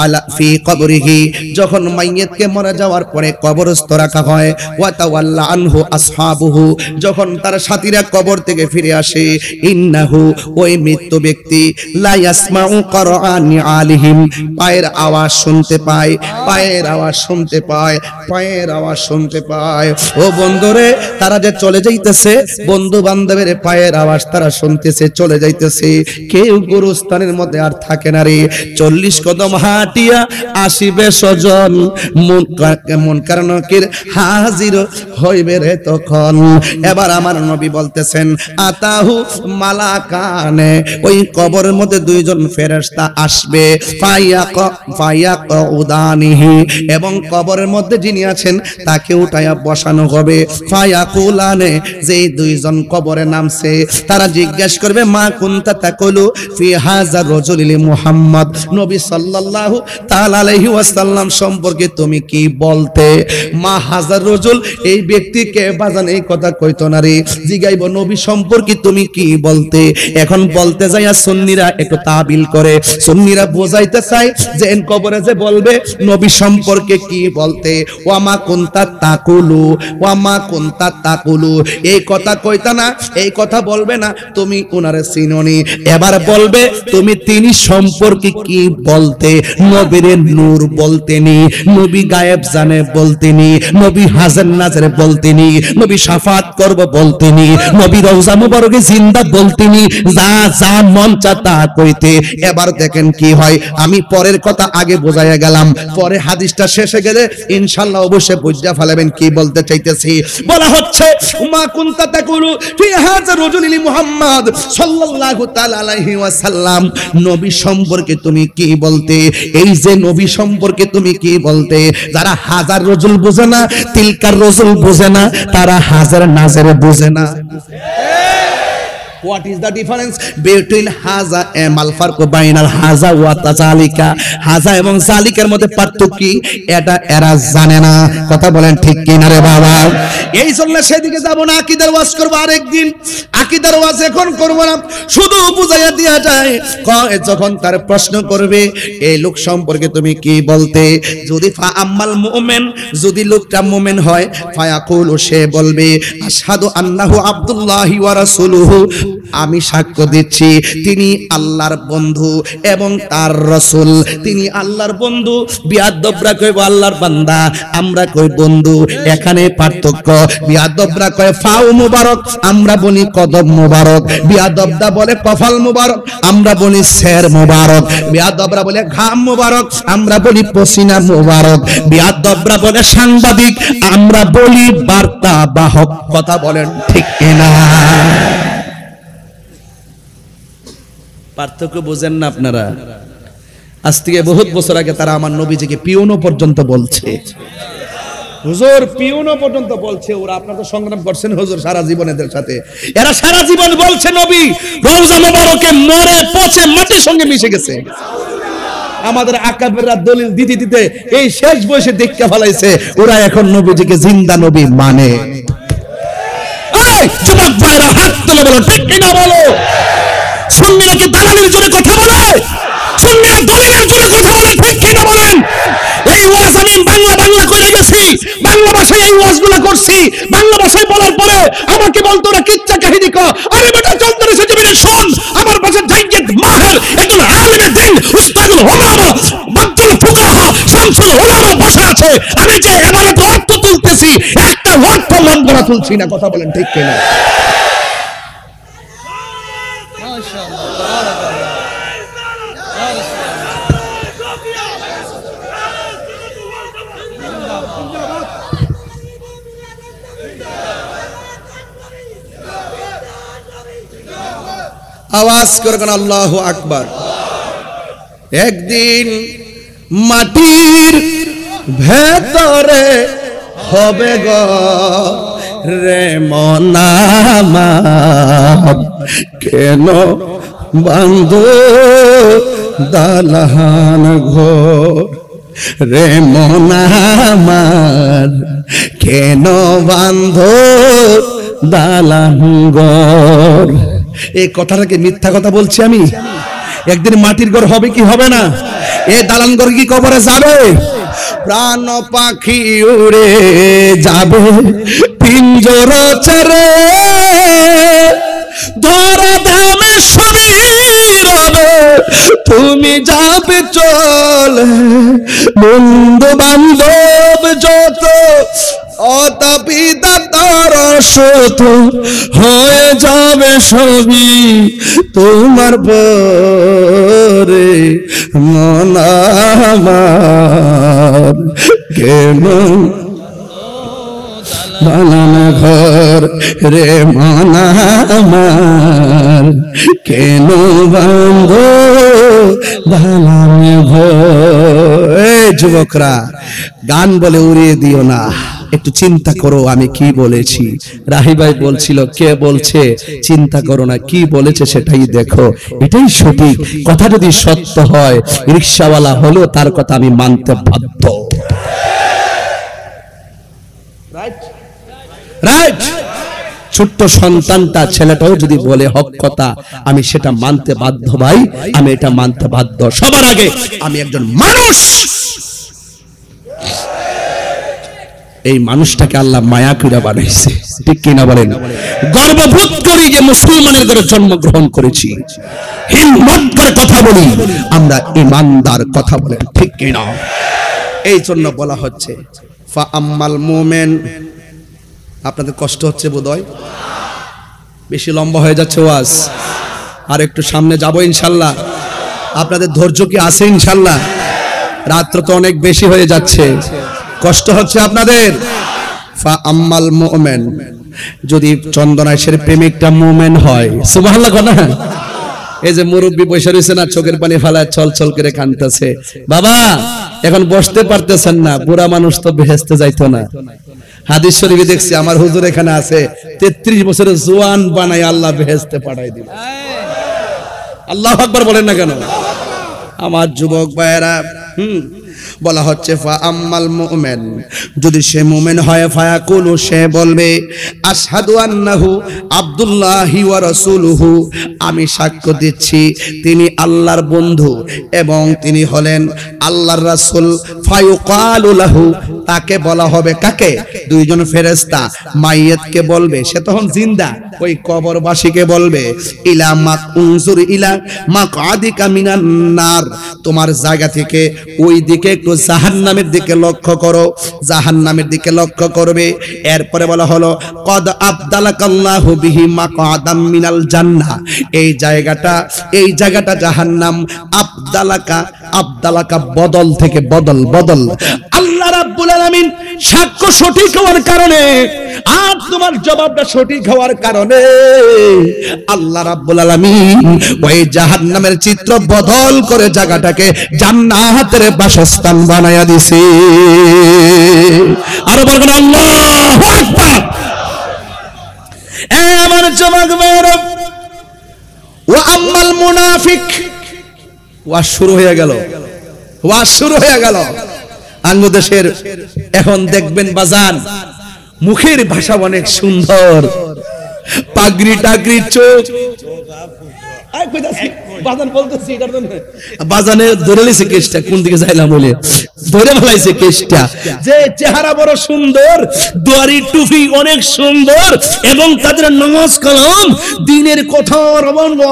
আলা ফি কবরিহি, যখন মাইয়িতকে মরে যাওয়ার পরে কবরস্থ রাখা হয়, ওয়া তাওয়াল্লা আনহু আসহাবুহু, যখন তার সাথীরা কবর থেকে ফিরে আসে, ইন্নাহু, ওই মৃত্যু ব্যক্তি, লা ইয়াসমাউ করানি আলিহিম, পায়ের আওয়াজ শুনতে পায়, পায়ের আওয়াজ শুনতে পায়, পায়ের আওয়াজ শুনতে পায়। ও বন্ধুরে, তারা যে চলে যাইতেছে, বন্ধু বান্ধবের পায়ের আওয়াজ তারা শুনতেছে, চলে যাইতেছে, কেউ গোরস্থানের মধ্যে আর থাকে না রে। 40 কদম হাঁটিয়া আসিবে স্বজন, মুনকার নাকির হাজির হইবে রে তখন। এবার আমার নবী বলতেছেন, আতাহু মালাকানে, ওই কবরের মধ্যে দুইজন ফেরেশতা আসবে, ফায়াকুদানিহি, এবং কবরের মধ্যে যিনি আছেন তাকে উঠায়া বসানো হবে। ফায়াকুলানে, যেই দুইজন কবরে নামছে, তারা জিজ্ঞাসা করবে, মা কুনতা তাকুলু ফি হাযা রাজুলিল মুহাম্মদ, নবী সাল্লাল্লাহু তাআলা আলাইহি ওয়াসাল্লাম সম্পর্কে তুমি কি বলতে? মা হাজার রাজুল, এই ব্যক্তিকে বাজান এই কথা কইতো না রে, জিগাইব নবী সম্পর্কে তুমি কি বলতে। এখন বলতে যাইয়া সুন্নিরা একটু তাবিল করে, সুন্নিরা বোঝাইতে চায় যে এন কবরে যে বলবে নবী সম্পর্কে কি বলতে, ওয়া মা কুনতা তাকুলু, ওয়া মা কুনতা তাকুলু, এই কথা কইতা না, এই কথা বলবে না, তুমি উনারে চিনোনি। এবার বলবে তুমি তিনি সম্পর্কে কি বলতে, নবীর নূর বলতেনি, নবী গায়েব জানে বলতেনি, নবী হাজার নাজারে বলতেনি, নবী শাফাত করব বলতেনি, নবী রওজা মুবারকে জিন্দা বলতেনি, যা যা মন চা তা কইতে। এবার দেখেন কি হয়, আমি পরের কথা আগে বোঝাইয়া গেলাম, পরে হাদিসটা শেষে গেলে ইনশাআল্লাহ অবশ্যই বুঝা ফেলাবেন কি বলতে চাইতেছি। বলা হচ্ছে, মা কুনতা তাকুলু ফি হাযা রাজুলিল মুহাম্মদ সাল্লাল্লাহু তাআলা আলাইহি ওয়াসাল্লাম নবী সম্পর্কে তুমি কি বলতে? এই যে নবী সম্পর্কে তুমি কি বলতে? যারা হাজার রজুল বোঝে না, তিলকার রজুল বোঝে না, তারা হাজার নাজের বোঝে না। What is the difference between haza and farqu bainal haza wa zalika? হাজা এবং জালিকার মধ্যে পার্থক্য কি এটা এরা জানে না। কথা বলেন ঠিক কি না রে বাবা? এই জন্য সেদিকে যাব না, আকীদার ওয়াজ করব আরেকদিন। আকীদার ওয়াজ এখন করব না, শুধু বুঝাইয়া দিয়া যায়। যখন তার প্রশ্ন করবে এই লোক সম্পর্কে তুমি কি বলতে, যদি ফা আম্মাল মুমিন, যদি লোকটা মুমিন হয়, ফায়াকুলু, সে বলবে আশহাদু আন্নাহু আব্দুল্লাহি ওয়া রাসূলুহু, আমি সাক্ষ্য দিচ্ছি তিনি আল্লাহর বন্ধু এবং তার রাসূল। তিনি আল্লাহর বন্ধু, বিয়াদবরা কইব আল্লাহর বান্দা, আমরা কই বন্ধু। এখানে পার্থক্য, বিয়াদবরা কয় ফাও মুবারক, আমরা বলি কদম মুবারক। বিয়াদবরা বলে কফাল মুবারক, আমরা বলি সের মুবারক। বিয়াদবরা বলে ঘাম মুবারক, আমরা বলি পসিনা মুবারক। বিয়াদবরা বলে সাংবাদিক, আমরা বলি বার্তা বাহক। কথা বলেন ঠিক কিনা? পার্থক্য বুঝেন না আপনারা? আজ থেকে বহুত বছর আগে তারা আমার নবীজিকে পিওনো পর্যন্ত বলছে। হুজুর পিওনো পর্যন্ত বলছে। ওরা আপনারা তো সংগ্রাম করছেন হুজুর সারা জীবন এদের সাথে। এরা সারা জীবন বলছে নবী রওজা মোবারকে মরে পচে মাটির সঙ্গে মিশে গেছে। আমাদের আকাবেররা দলিল দিতে দিতে এই শেষ বয়সে দেখতে ফলাইছে ওরা এখন নবীজিকে জিন্দা নবী মানে। এই যুবক ভাইরা হাত তুলে বলো ঠিক কিনা বলো? সুন্নিরা কি দালালির জন্য কথা বলে? সুন্নিরা দলিলের জন্য কথা বলে? ঠিক কিনা বলেন? এই ওয়াজ আমি বাংলা করে গেছি, বাংলা ভাষায় এই ওয়াজগুলো করছি। বাংলা ভাষায় বলার পরে আমাকে বলতো ওরা কিচ্ছা কাহিনী কো। আরে বেটা চন্দ্র সজিবিনে শুন, আমার পাশে জাইয়েদ মাহের একজন আলেমে দিন উস্তাদুল উলামা বাদুল ফুকাহা শামসুল উলামা বসে আছে। আমি যে এবারে অর্থ তুলতেছি, একটা অর্থ মন করা তুলছি না। কথা বলেন ঠিক কিনা? আওয়াজ করবেন আল্লাহু আকবার। একদিন মাটির ভেতরে হবে গো রে মনামার, কেন বান্ধো দালান ঘর রে মনামার, কেন বান্ধো দালান ঘর। এই কথাটাকে মিথ্যা কথা বলছি আমি? একদিন মাটির ঘর হবে কি হবে না? এই দালান ঘর কি কবরে যাবে? প্রাণ পাখি উড়ে যাবে পিঞ্জর ছেড়ে, ধরা দামে সবই রবে, তুমি যাবে চলে। বন্ধু বান্ধব যত অতপিতা তার শত হয়ে যাবে সবই তোমার পরে মন আমার, কেন বানান ঘর রে মন আমার, কেন বান্ধ বানান ঘর। এই যুবকরা গান বলে উড়িয়ে দিও না, একটু চিন্তা করো আমি কি বলেছি। রাহি ভাই বলছিল কে বলছে চিন্তা করো না, কি বলেছে সেটাই দেখো, এটাই সঠিক কথা। যদি সত্য হয় রিকশাওয়ালা হলেও তার কথা আমি মানতে বাধ্য। রাইট? ছোট্ট সন্তানটা ছেলেটাও যদি বলে হক কথা আমি সেটা মানতে বাধ্য। ভাই আমি এটা মানতে বাধ্য। সবার আগে আমি একজন মানুষ, এই মানুষটাকে আল্লাহ মায়া করে বানাইছে। ঠিক কিনা বলেন? গর্ববোধ করি যে মুসলমানের ঘরে জন্মগ্রহণ করেছি। হিম্মত করে কথা বলি, আমরা ইমানদার কথা বলেন। ঠিক কিনা? এই জন্য বলা হচ্ছে ফা আম্মাল মুমিন। আপনাদের কষ্ট হচ্ছে বোধহয়, বেশি লম্বা হয়ে যাচ্ছে ওয়াজ। আর একটু সামনে যাব ইনশাল্লাহ। আপনাদের ধৈর্য কি আছে ইনশাল্লাহ? রাত্র তো অনেক বেশি হয়ে যাচ্ছে, কষ্ট হচ্ছে আপনাদের। ফা আম্মাল মুমিন, যদি চন্দনাইশের প্রেমিকটা মুমিন হয়, সুবহানাল্লাহ না? এই যে মুরব্বী বসে রয়েছে না, চোখের পানি ফালায় ছল ছল করে কাঁদতেছে, বাবা এখন বসতে পারতেছেন না, বুড়া মানুষ তো বেহেশতে যাইতো না। হাদিস শরীফে দেখছি, আমার হুজুর এখানে আছে, 33 বছরের জওয়ান বানাই আল্লাহ বেহেশতে পাঠাই দিল। আল্লাহু আকবার বলেন না কেন? আমার যুবক ভাইয়েরা, বলা হচ্ছে ফা আম্মাল মুমিন, যদি সে মুমিন হয়, ফায়াকুলু, সে বলবে আশহাদু আন্নাহু আব্দুল্লাহি ওয়া রাসূলুহু, আমি সাক্ষ্য দিচ্ছি তিনি আল্লাহর বন্ধু এবং তিনি হলেন আল্লাহর রাসূল। ফায়ুকালু লাহু, তাকে বলা হবে, কাকে? দুইজন ফেরেশতা মাইয়াতকে বলবে, সে তখন জিন্দা, ওই কবরবাসীকে বলবে, ইলা মাকুনজুর ইলা মাকআদিকা মিনান নার, তোমার জায়গা থেকে ওই দিকে একটু জাহান্নামের দিকে লক্ষ্য করো, জাহান্নামের দিকে লক্ষ্য করবে। এরপরে বলা হলো কদ আবদালাকাল্লাহু বিহি মাকআদাম মিনাল জান্নাহ, এই জায়গাটা জাহান্নাম। আবদালাকা বদল থেকে বদল। আল্লাহ রাব্বুল আলামিন সাক্ষ্য সঠিক হওয়ার কারণে আর তোমার জবাবটা সঠিক হওয়ার কারণে আল্লাহ রাব্বুল আলামিন ওই জাহান্নামের চিত্র বদল করে জায়গাটাকে জান্নাতের বাসস্থান বানায়া দিছে। আর বলবেন আল্লাহু আকবার। আমার যুবক ভাইরা, ওয়া আম্মাল মুনাফিক, ওয়াজ শুরু হয়ে গেল। বাংলাদেশের এখন দেখবেন বাজান, মুখের ভাষা অনেক সুন্দর, পাগড়ি টাগড়ি চোখ, বাজানে ধরে লিছে কেসটা, কোন দিকে যাইলাম বলে ধরে ফেলাইছে কেসটা, যে চেহারা বড় সুন্দর, দাড়ি টুপি অনেক সুন্দর, এবং তাদের নামাজ কালাম দিনের কথার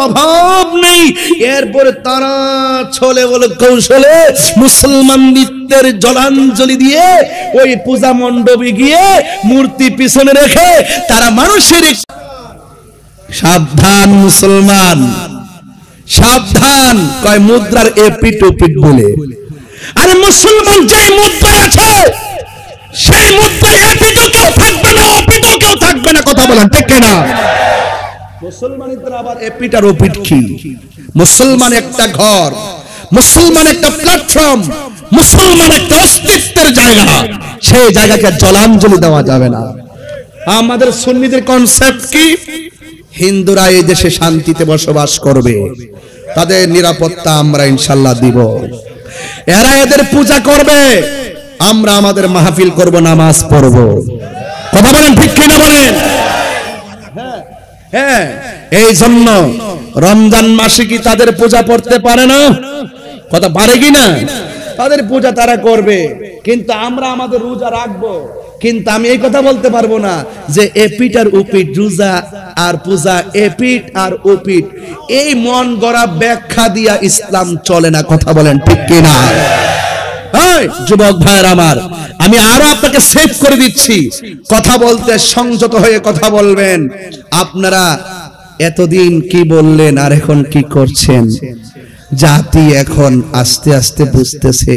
অভাব নেই। এরপরে তারা ছলে বলে কৌশলে মুসলমান নৃত্যের জলাঞ্জলি দিয়ে ওই পূজা মণ্ডপে গিয়ে মূর্তি পিছনে রেখে তারা মানুষের, সাবধান মুসলমান, সাবধান, কয় মুদ্রার এপিট ওপিট বলে। আরে মুসলমান যে মুদ্রা আছে সেই মুদ্রা এপিটও কেউ থাকবে না, ওপিটও কেউ থাকবে না, কথা বলেন ঠিক না? মুসলমানদের আবার এপিট আর ওপিট কি? মুসলমান একটা ঘর, মুসলমান একটা প্ল্যাটফর্ম, মুসলমান একটা অস্তিত্বের জায়গা, সেই জায়গাকে জলাঞ্জলি দেওয়া যাবে না। আমাদের সুন্নিদের কনসেপ্ট কি? হিন্দুরা এই দেশে শান্তিতে বসবাস করবে, তাদের নিরাপত্তা আমরা ইনশাআল্লাহ দিব, এরা এদের পূজা করবে, আমরা আমাদের মাহফিল করব, নামাজ পড়ব, কথা বলেন ঠিক কিনা বলেন? হ্যাঁ, এই জন্য রমজান মাসে কি তাদের পূজা পড়তে পারে না? কথা পারে কি না? তাদের পূজা তারা করবে, কিন্তু আমরা আমাদের রোজা রাখবো। কিন্তু আমি এই কথা বলতে পারবো না যে এপিট আর উপিট, রোজা আর পূজা এপিট আর উপিট, এই মন গড়া ব্যাখ্যা দিয়া ইসলাম চলে না, কথা বলেন ঠিক কিনা? যুবক ভাইয়ের আমার, আমি আরো আপনাকে সেভ করে দিচ্ছি, কথা বলতে সংযত হয়ে কথা বলবেন। আপনারা এতদিন কি বললেন আর এখন কি করছেন? জাতি এখন আস্তে আস্তে বুঝতেছে,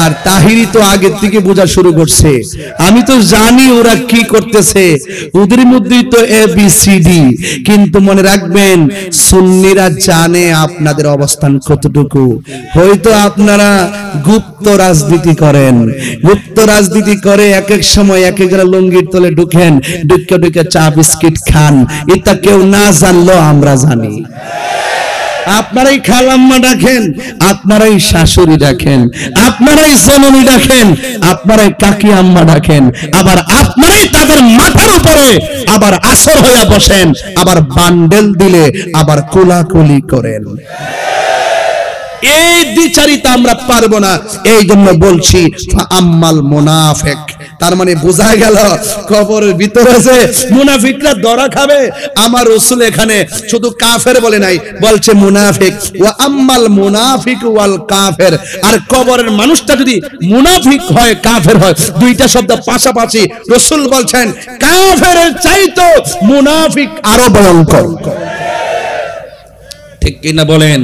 আর তাহিরি তো আগে থেকে বোঝা শুরু করছে। আমি তো জানি ওরা কি করতেছে, ওদের মধ্যেই তো ABCD, কিন্তু মনে রাখবেন সুন্নিরা জানে আপনাদের অবস্থান কতটুকু। হয়তো আপনারা গুপ্ত রাজনীতি করেন, গুপ্ত রাজনীতি করে এক এক সময় এক এক লুঙ্গির তলে ঢুকেন, ঢুকে চা বিস্কিট খান, এটা কেউ না জানলেও আমরা জানি। আপনারাই খালাম্মা ডাকেন, আপনারাই শাশুড়ি ডাকেন, আপনারাই জননী ডাকেন, আপনারাই কাকি আম্মা ডাকেন, আবার আপনারাই তাদের মাথার উপরে আবার আসর হয়ে বসেন, আবার বান্ডেল দিলে আবার কোলাকুলি করেন। এই দ্বিচারিতা আমরা পারবো না। এই জন্য বলছি আম্মাল মুনাফিক, তার মানে বোঝা গেল কবরের ভিতরে যে মুনাফিকরা ধরা খাবে। আমার রাসূল এখানে শুধু কাফের বলে নাই, বলছে মুনাফিক। ওয়া আম্মাল মুনাফিক ওয়াল কাফের, আর কবরের মানুষটা যদি মুনাফিক হয় কাফের হয়, দুইটা শব্দ পাশাপাশি, রাসূল বলছেন কাফেরের চাইতো মুনাফিক আরো ভয়ঙ্কর, ঠিক কি না বলেন?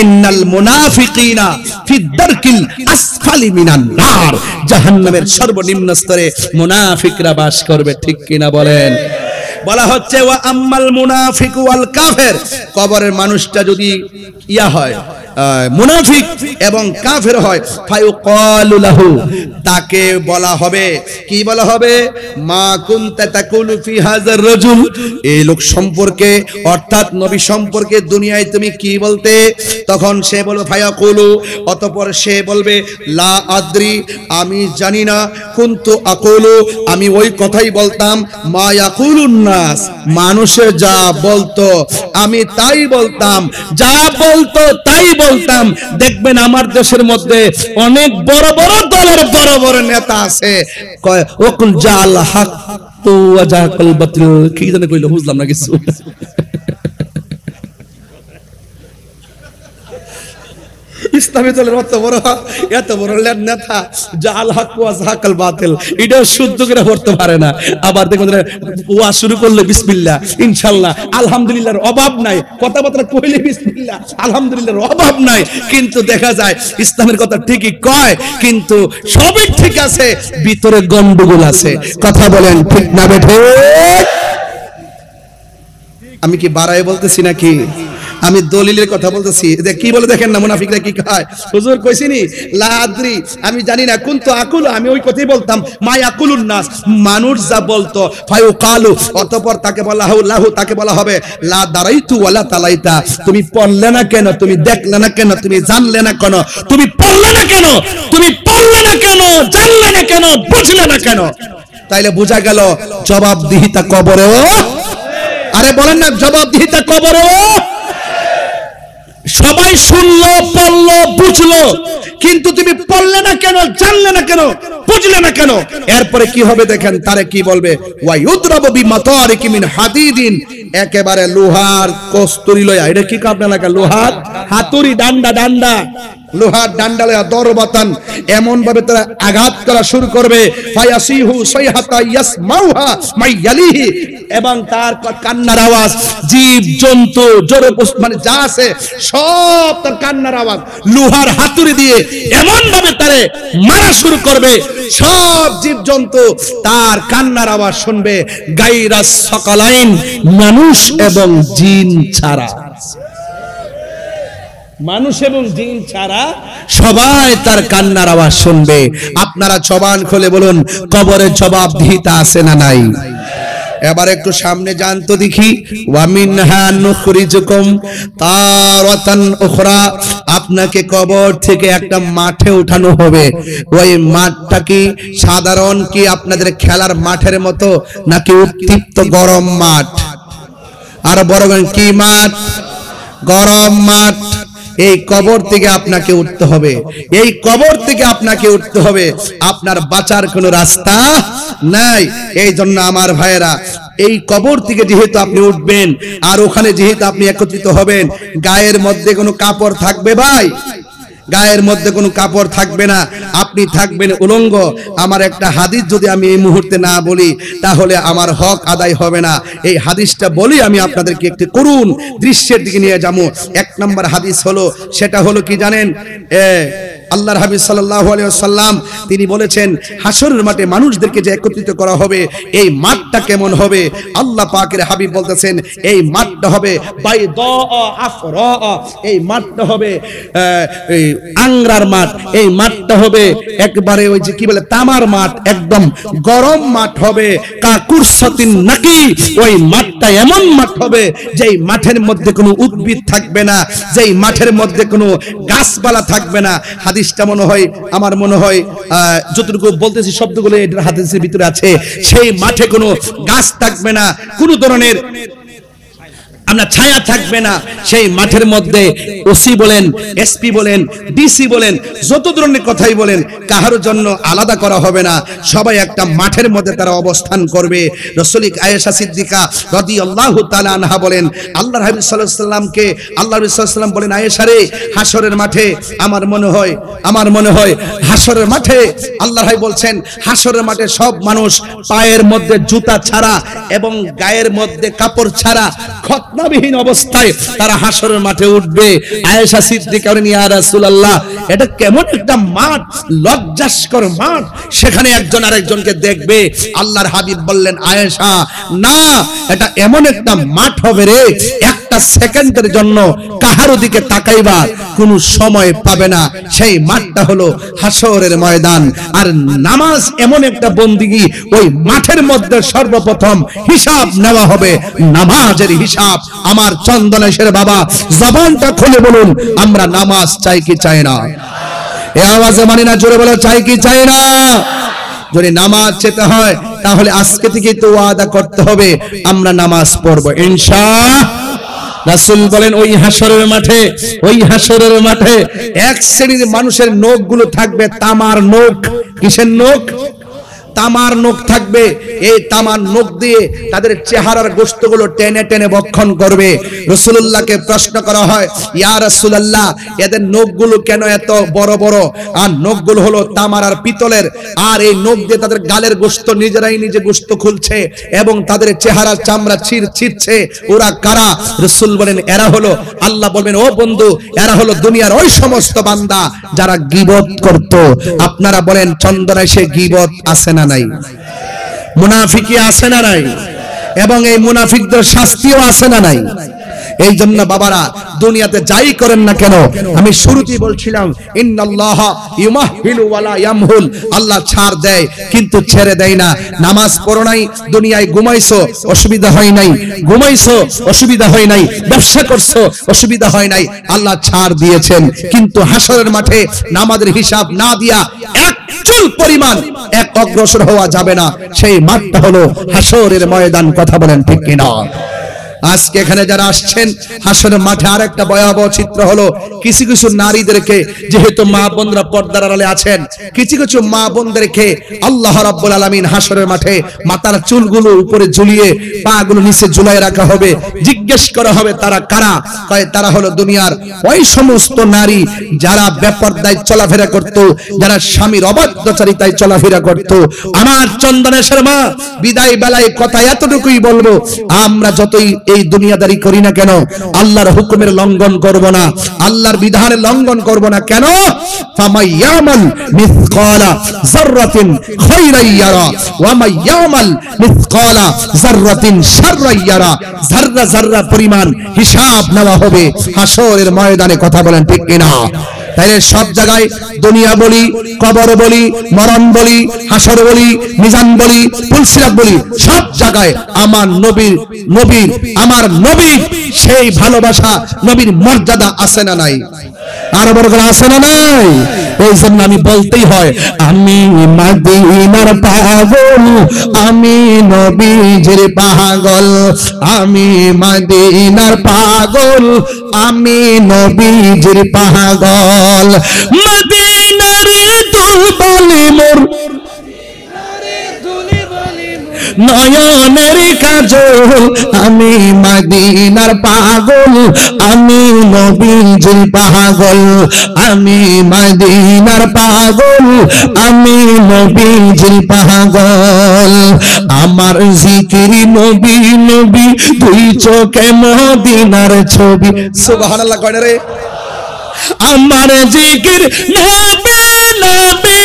ইন্নাল মুনাফিকিনা ফি দারকিল আসফালি মিনান নার, জাহান্নামের সর্বনিম্ন স্তরে মুনাফিকরা বাস করবে। ঠিক কিনা বলেন? বলা হচ্ছে ওয়া আম্মাল মুনাফিক ওয়াল কাফের, কবরের মানুষটা যদি ইয়া হয় মুনাফিক এবং কাফের হয়, ফায়ুকালু লাহু, তাকে বলা হবে, কি বলা হবে? মা কুনতা তাকুলু ফি হাযার রাজুল, এই লোক সম্পর্কে অর্থাৎ নবী সম্পর্কে দুনিয়ায় তুমি কি বলতে? তখন সে বলবে ফায়াকুলু, অতঃপর সে বলবে লা আদ্রি, আমি জানি না, কুনতু আকুলু, আমি ওই কথাই বলতাম, মা ইয়াকুলুন নাস, মানুষে যা বলতো আমি তাই বলতাম, যা বলতো তাই বলতাম। দেখবেন আমার দেশের মধ্যে অনেক বড় বড় দলের বড় বড় নেতা আছে, কয় ওকুল জাল হক তো ওয়াজাকাল বাতিল, কি জানে কইলো, বুঝলাম না কিছু। ইসলামী দলের এত বড় নেতা জাল হক ওয়াজাকাল বাতিল, এটা শুদ্ধ করে পড়তে পারে না। আবার দেখুন ওয়া শুরু করলে বিসমিল্লাহ, ইনশাআল্লাহ, আলহামদুলিল্লাহর অভাব নাই, কথাবার্তা কইলে বিসমিল্লাহ, আলহামদুলিল্লাহর অভাব নাই, কিন্তু দেখা যায় ইসলামের কথা ঠিকই কয়, কিন্তু সবই ঠিক আছে, ভিতরে গন্ডগোল আছে। কথা বলেন ঠিক না বেঠে? আমি কি বাড়ায় বলতেছি নাকি? আমি দলিলের কথা বলতেছি। কি বলে দেখেন না মুনাফিকরা কি কয়, হুজুর কইছিনি লা আদ্রি, আমি জানি না, কুনতু আকুল, আমি ওই কথাই বলতাম, মা ইয়াকুলুন নাস, মানুষ যা বলতো, ফায়ুকালু, অতঃপর তাকে বলা লাহু, তাকে বলা হবে লা দারাইতু ওয়ালা তালাইতা, তুমি পড়লে না কেন, তুমি দেখলে না কেন, তুমি জানলে না কেন, তুমি পড়লে না কেন, তুমি পড়লে না কেন, জানলে না কেন, বুঝলে না কেন? তাইলে বোঝা গেল জবাবদিহিতা কবরেও, আরে বলেন না, জবাবদিহিতা কবরেও। সবাই শুনলো, পড়লো, বুঝলো, কিন্তু তুমি পড়লে না কেন, জানলে না কেন, বুঝলে না কেন? এরপরে কি হবে দেখেন, তারে কি বলবে? ওয়া ইউদরাবু বিমাতারিকি মিন হাদিদিন, একেবারে লোহার কস্তুরি লয়া, এটা কি আপনার লাগা, লোহার হাতুড়ি, ডান্ডা, লোহার ডান্ডা লয়া দরবাতান, এমন ভাবে তারা আঘাত করা শুরু করবে, ফায়াসিহু সাইহাতা ইয়াসমাউহা মাইয়ালিহি, এবং তার কান্নার আওয়াজ, জীব জন্তু জোরে মানে যা আছে সব তার কান্নার আওয়াজ লোহার হাতুড়ি দিয়ে এমন ভাবে তারে মারা শুরু করবে, সব জীব জন্তু তার কান্নার আওয়াজ শুনবে, গায়রাস সাকালাইন, মানুষ এবং জিন ছাড়া, মানুষ এবং জিন ছাড়া সবাই তার কান্নার আওয়াজ শুনবে। আপনারা জবান খুলে বলুন, কবরের জবাবদিহিতা আছে না নাই? এবার একটু সামনে যান তো দেখি, ওয়া মিনহা নুখরিজুকুম তারাতান উখরা, আপনাকে কবর থেকে একটা মাঠে উঠানো হবে। ওই মাঠটা কি সাধারণ কি আপনাদের খেলার মাঠের মতো, নাকি উত্তপ্ত গরম মাঠ? আর বড় কি মাঠ? গরম মাঠ। এই কবর থেকে আপনাকে উঠতে হবে, এই কবর থেকে আপনাকে উঠতে হবে, আপনার বাঁচার কোনো রাস্তা নাই। এই জন্য আমার ভাইয়েরা, এই কবর থেকে যেহেতু আপনি উঠবেন আর ওখানে যেহেতু আপনি একত্রিত হবেন, গায়ের মধ্যে কোনো কাপড় থাকবে ভাই? গায়ের মধ্যে কোনো কাপড় থাকবে না, আপনি থাকবেন উলঙ্গ। আমার একটা হাদিস যদি আমি এই মুহূর্তে না বলি তাহলে আমার হক আদায় হবে না। এই হাদিসটা বলি আমি আপনাদেরকে একটি করুণ দৃশ্যের দিকে নিয়ে যাবো। এক নম্বর হাদিস হলো, সেটা হলো কি জানেন? আল্লাহর হাবিব সাল্লাল্লাহু আলাইহি ওয়াসাল্লাম তিনি বলেছেন, হাসরের মাঠে মানুষদেরকে যে একত্রিত করা হবে, এই মাঠটা কেমন হবে? আল্লাহ পাকের হাবিব বলতেছেন, এই মাঠটা হবে বাইদা আফরা, এই মাঠটা হবে এই আংরার মাঠ, এই মাঠটা হবে একবারে ওই যে কি বলে তামার মাঠ, একদম গরম মাঠ হবে। কাকুরসাতিন নাকি, ওই মাঠটা এমন মাঠ হবে যেই মাঠের মধ্যে কোনো উদ্ভিদ থাকবে না, যেই মাঠের মধ্যে কোনো গাছপালা থাকবে না। হাদিসটা মনে হয়, আমার মনে হয় যতটুকু বলতেছি শব্দগুলো এটার হাদিসের ভিতরে আছে, সেই মাঠে কোনো গাছ থাকবে না, কোনো ধরনের আমরা ছায়া থাকবে না। সেই মাঠের মধ্যে ওসি বলেন, এসপি বলেন, ডিসি বলেন, যত ধরনের কথাই বলেন, কাহার জন্য আলাদা করা হবে না, সবাই একটা মাঠের মধ্যে তারা অবস্থান করবে। রাসূল আয়েশা সিদ্দিকা রাদিয়াল্লাহু তাআলা আনহা বলেন, আল্লাহর হাবিব সাল্লাল্লাহু আলাইহি সাল্লামকে আল্লাহর রাসূল সাল্লাল্লাহু আলাইহি সাল্লাম বলেন, আয়েশা রে, হাসরের মাঠে আমার মনে হয় হাসরের মাঠে আল্লাহর হাবিব বলছেন, হাসরের মাঠে সব মানুষ পায়ের মধ্যে জুতা ছাড়া এবং গায়ের মধ্যে কাপড় ছাড়া ফতনাবিহীন অবস্থায় তারা হাসরের মাঠে উঠবে। আয়েশা সিদ্দিকা বলেন, ইয়া রাসূলুল্লাহ, এটা কেমন একটা মাঠ, লজ্জাস্কর মাঠ, সেখানে একজন আরেকজনকে দেখবে। আল্লাহর হাবিব বললেন, আয়েশা না, এটা এমন একটা মাঠ হবে রে, একটা সেকেন্ডের জন্য কাহারো দিকে তাকাইবার কোনো সময় পাবে না। সেই মাঠটা হলো হাসরের ময়দান। আর নামাজ এমন একটা বন্দিগি, ওই মাঠের মধ্যে সর্বপ্রথম হিসাব নেওয়া হবে। নামাজের হিসাব। আমার চন্দনেশের বাবা, জবানটা খুলে বলুন, আমরা নামাজ চাই কি চাই না? এই আওয়াজে মানি না, জোরে বলে চাই কি চাই না? যদি নামাজ চেতে হয় তাহলে আজকে থেকে তো ওয়াদা করতে হবে, আমরা নামাজ পড়বো ইনশাআল্লাহ। রাসূল বলেন, ওই হাসরের মাঠে এক শ্রেণীর মানুষের নখগুলো থাকবে তামার নখ। কিসের নখ? তামার নখ থাকবে। এই তামার নখ দিয়ে তাদের চেহারার গোশতগুলো টেনে টেনে ভক্ষণ করবে। রাসূলুল্লাহকে প্রশ্ন করা হয়, ইয়া রাসূলুল্লাহ, এদের নখগুলো কেন এত বড় বড়? আর নখগুলো হলো তামার আর পিতলের, আর এই নখ দিয়ে তাদের গালের গোশত নিজেরাই নিজে গোশত খুলছে এবং তাদের চেহারার চামড়া ছিঁড়ছে। ওরা কারা? রাসূল বলেন, এরা হলো, আল্লাহ বলবেন, ও বন্ধু, এরা হলো দুনিয়ার ওই সমস্ত বান্দা যারা গীবত করত। আপনারা বলেন, চন্দনায় সে গীবত আছে না নাই? মুনাফিকি আছে না নাই? এবং এই মুনাফিকদের শাস্তিও আছে না নাই? এই জন্য বাবারা, দুনিয়াতে যাই করেন না কেন, আমি শুরুতেই বলছিলাম, ইন্নাল্লাহা ইউমাহিলু ওয়ালা ইয়ামহুল, আল্লাহ ছাড় দেয় কিন্তু ছেড়ে দেয় না। নামাজ পড়ো নাই, দুনিয়ায় ঘুমাইছো, অসুবিধা হয় নাই, ঘুমাইছো অসুবিধা হয় নাই, ব্যবসা করছো অসুবিধা হয় নাই, আল্লাহ ছাড় দিয়েছেন। কিন্তু হাসরের মাঠে নামাজের হিসাব না দিয়া এক চুল পরিমাণ এক অগ্রসর হওয়া যাবে না। সেই মাঠটা হলো হাসরের ময়দান। কথা বলেন ঠিক কিনা? আজকে এখানে যারা আসছেন, হাসরের মাঠে আরেকটা ভয়াবহ চিত্র হলো, কিছু কিছু নারীদেরকে, যেহেতু মা বোনরা পর্দার আড়ালে আছেন, কিছু কিছু মা বোনদেরকে আল্লাহ রাব্বুল আলামিন হাসরের মাঠে মাথার চুলগুলো উপরে ঝুলিয়ে পাগুলো নিচে ঝুলিয়ে রাখা হবে। জিজ্ঞেস করা হবে, তারা কারা? কয়, তারা হলো দুনিয়ার ওই সমস্ত নারী যারা বেপরদায় চলাফেরা করত, যারা স্বামীর অবাধ্যচারিতায় চলাফেরা করত। আমার চন্দনেশের মা, বিদায় বেলায় কথা এতটুকুই বলবো, আমরা যতই এই দুনিয়াদারি করি না কেন, আল্লাহর হুকুমের লঙ্ঘন করব না, আল্লাহর বিধানের লঙ্ঘন করব না। কেন? ফামাইয়ামাল মিসকালা যাররাতিন খায়রান ইয়ারা ওয়া মাইয়ামাল মিসকালা যাররাতিন শাররান ইয়ারা। যাররা যাররা পরিমাণ হিসাব নেওয়া হবে হাসরের ময়দানে। কথা বলেন ঠিক কিনা? তাইলে সব জায়গায় দুনিয়া বলি, কবর বলি, মরণ বলি, হাসর বলি, মিজান বলি, পুলসিরাত বলি, সব জায়গায় আমার নবীর আমার নবীর সেই ভালোবাসা, নবীর মর্যাদা আছে না নাই? আর বড় করে আছে না নাই? এই জন্য আমি বলতেই হয়, আমি মদিনার পাগল, আমি নবীজির পাগল, আমি মদিনার পাগল, আমি নবীজির পাগল। মদিনার দুলবালি মোর, নয়নের কাজল, আমি মদিনার পাগল, আমি নবীজির পাগল, আমি মদিনার পাগল, আমি নবীজির পাগল। আমার জিকির নবী নবী, দুই চোখে মদিনার ছবি। সুবহানাল্লাহ কয় না রে? আমার জিকির নবী নবী,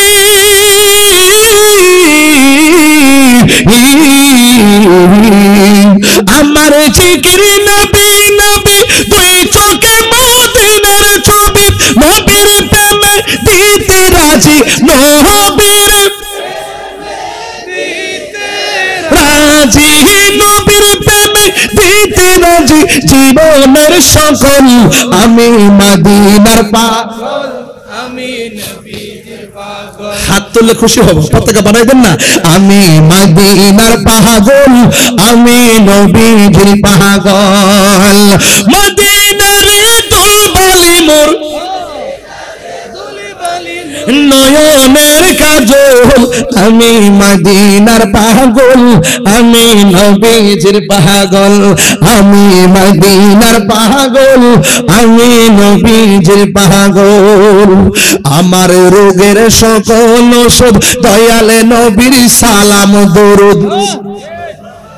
আমার জিকির নবী নবী, দুই চোখে মদিনার ছবি। নবীর প্রেমে দিতে রাজি, নবীর রাজি, নবীর প্রেমে দিতে রাজি, জীবনের সকল। আমি মদিনার পাগল, আমি নবীজির পাগল। হাত তুললে খুশি হব, পতাকা বানাই দেন না। আমি মদিনার পাগল, আমি নবীজির পাগল। মদিনার দুলবালি মোর, নয়নের কাজল, আমি মদিনার পাগল, আমি নবীজির পাগল, আমি মদিনার পাগল, আমি নবীজির পাগল। আমার রোগের সকল ওষুধ, দয়ালে নবীর সালাম দরুদ।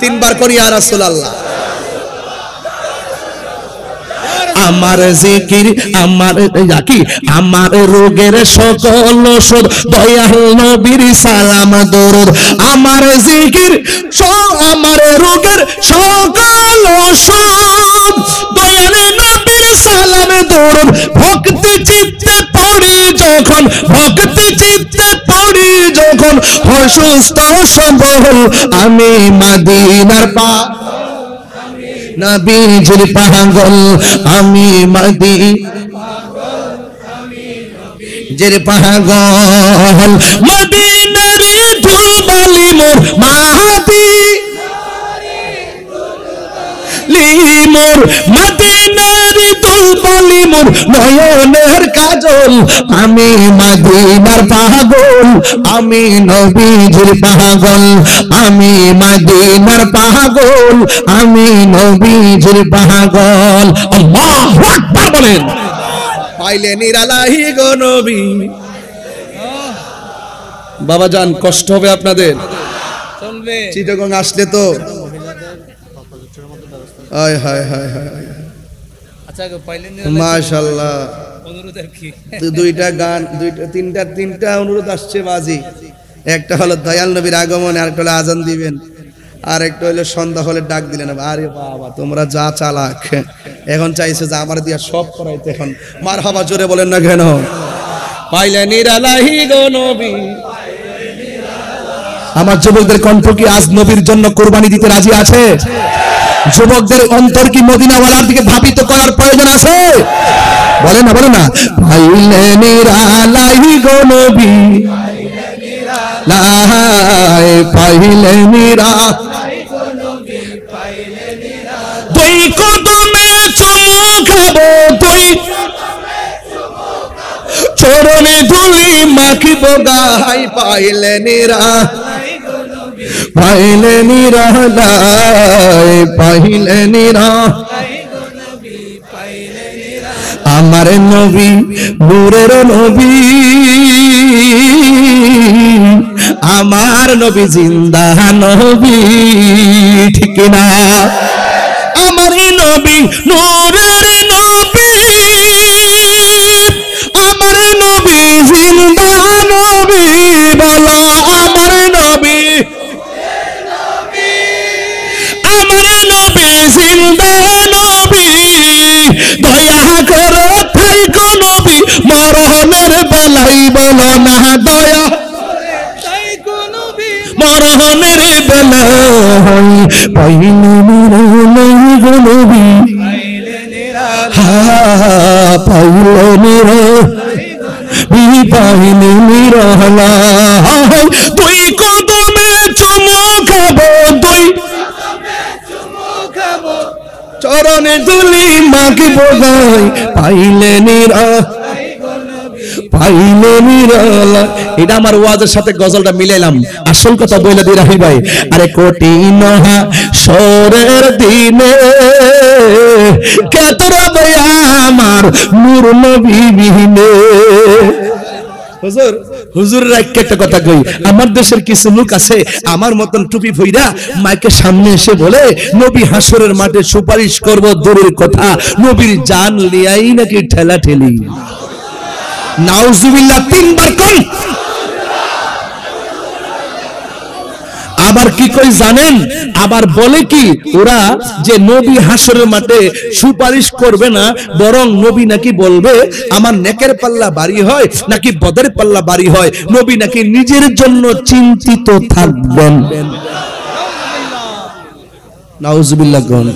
তিনবার করি ইয়া রাসূলুল্লাহ। আমার জিকির আমার কি আমার রোগের সকল ওষুধ দয়াল নবীর সালাম দরুদ আমার জিকির আমার রোগের সকল ওষুধ দয়াল নবীর সালাম দরুদ ভক্তি চিত্তে পড়ি যখন ভক্তি চিত্তে পড়ি যখন অসুস্থ সবল আমি মদিনার নবীজির পাগল আমি মদিনার পাগল মদিনার ধুলবালি মোর মাহাতি মোর মদিনার ধুলবালি মোর নয়নের কাজল আমি মদিনার পাগল আমি নবীজির পাগল আমি মদিনার পাগল আমি নবীজির পাগল আল্লাহু আকবার বলেন পাইলে নিরালাহি গো নবী বাবা জান কষ্ট হবে আপনাদের চলবে চিটাগং আসলে তো হায় হায় হায় হায় আচ্ছা পাইলে মাশাআল্লাহ অনুরোধ কি দুইটা গান তিনটা অনুরোধ আসছে বাজি একটা হলো দয়াল নবীর আগমনে আরেকটা হলো আজান দিবেন আর একটা হলো সন্ধ্যা হলে ডাক দিলেন আরে বাবা তোমরা যা চালাক এখন চাইছে যে আমার দিয়া সব করাইতে এখন মারহাবা জোরে বলেন না কেন পাইলে নিরালাহি গো নবী আমার যুবকদের কণ্ঠ কি আজ নবীর জন্য কুরবানি দিতে রাজি আছে যুবকদের অন্তর কি মদিনাওয়ালার দিকে ধাবিত করার প্রয়োজন আছে বলেন না পাইলে নিরালাহি গো নবী পাইলে নিরালাহি গো নবী পাইলে নিরালাহি দুই কদমে চুমু খাবো দুই চরণে ধুলি মাখিব গায় পাইলে নিরালাহি গো নবী পাইলে নিরালাহি পাইলে নিরালাহি গো নবী পাইলে নিরালাহি আমার নবী নূরের নবী আমার নবী জিন্দা নবী ঠিক না আমার নবী নূরের নবী আমার নবী জিন্দা নবী বলো আমার নবী আমার নবী জিন্দা নবী দয়া করে থাইকো নবী মরহমের বেলাই বলো না দয়া মরহমের বেলাই পাইলে নিরালাহি গো নবী পাইলে নিরালাহি পাইলে নিরালাহি দুই কদমে চুমু খাবো দুই চরণে ধুলি মাখিব গায় পাইলে নিরালাহি পাইলে নিরালাহি এটা আমার ওয়াজের সাথে গজলটা মিলাইলাম আসল কথা বলে দি রাহি ভাই আরে কঠিন হাসরের দিনে কে তোরা দয়া আমার নূর নবী বিহীনে হুজুরের একটা কথা কই আমার দেশের কিছু লোক আছে আমার মতন টুপি ভইরা মাইকের সামনে এসে বলে নবী হাসরের মাঠে সুপারিশ করব দূরের কথা নবীর জান লিয়াই নাকি ঠেলা ঠেলি নাউজুবিল্লাহ তিনবার কই আবার কি কই জানেন আবার বলে কি ওরা যে নবী হাসরের মাঠে সুপারিশ করবে না বরং নবী নাকি বলবে আমার নেকের পাল্লা ভারী হয় নাকি বদের পাল্লা ভারী হয় নবী নাকি নিজের জন্য চিন্তিত থাকবেন নাউজুবিল্লাহ গন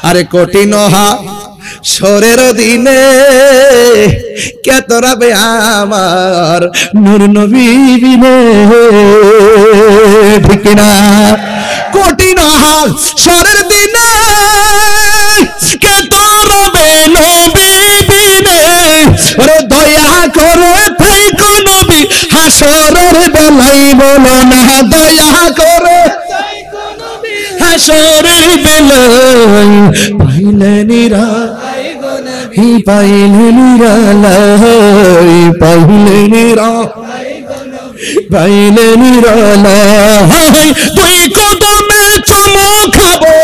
আরে কঠিন হাসরের দিনে কে তোরাবে আমার নূর নবী বিনে ঠিক না কঠিন হাসরের দিনে কে তোরাবে নবী বিনে ওরে দয়া করে থাইকো নবী হাসরের বেলাই বলো না দয়া করে হাসরের বেলাই পাইলে নিরালাহি গো নবী পাইলে নিরালাহি পাইলে নিরালাহি গো নবী পাইলে নিরালাহি দুই কদমে চুমু খাবো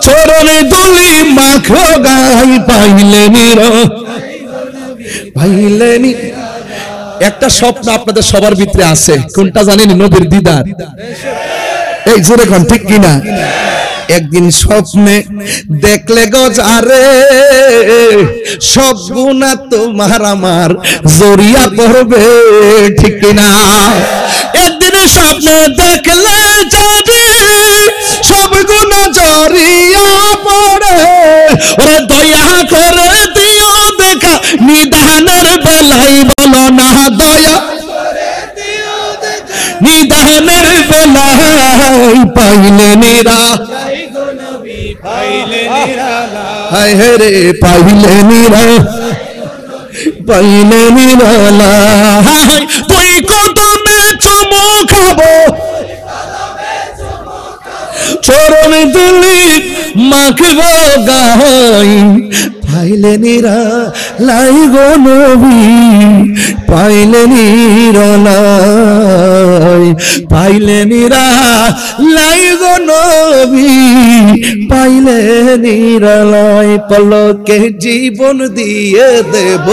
চরণে দুলি মাখো গাই পাইলে নিরা পাইলে নি। একটা স্বপ্ন আপনাদের সবার ভিতরে আছে, কোনটা জানেন? নবীর দিদার। এই জোরে কোন ঠিক কিনা? একদিন স্বপ্নে দেখলে গো যারে সব গুনাহ তোমার আমার জড়িয়া পড়বে, ঠিক কিনা? একদিন স্বপ্নে দেখলে যারে সব গুনাহ জড়িয়া পড়ে, ওরে দয়া করে দিও দেখা নিদানের বেলায়, বলো না দয়া নিদানের বেলায় পাইলে নিরা হায় রে পাইলে নিরা পাইলে নিরালা। তুই কদমে চুমু খাবো চরণ দুলি মাখবো গাই পাইলে নিরা লাই গো নবী পাইলে নিরালাই পাইলে নিরা লাই গো নবী পাইলে নিরালাই। পলকে জীবন দিয়ে দেব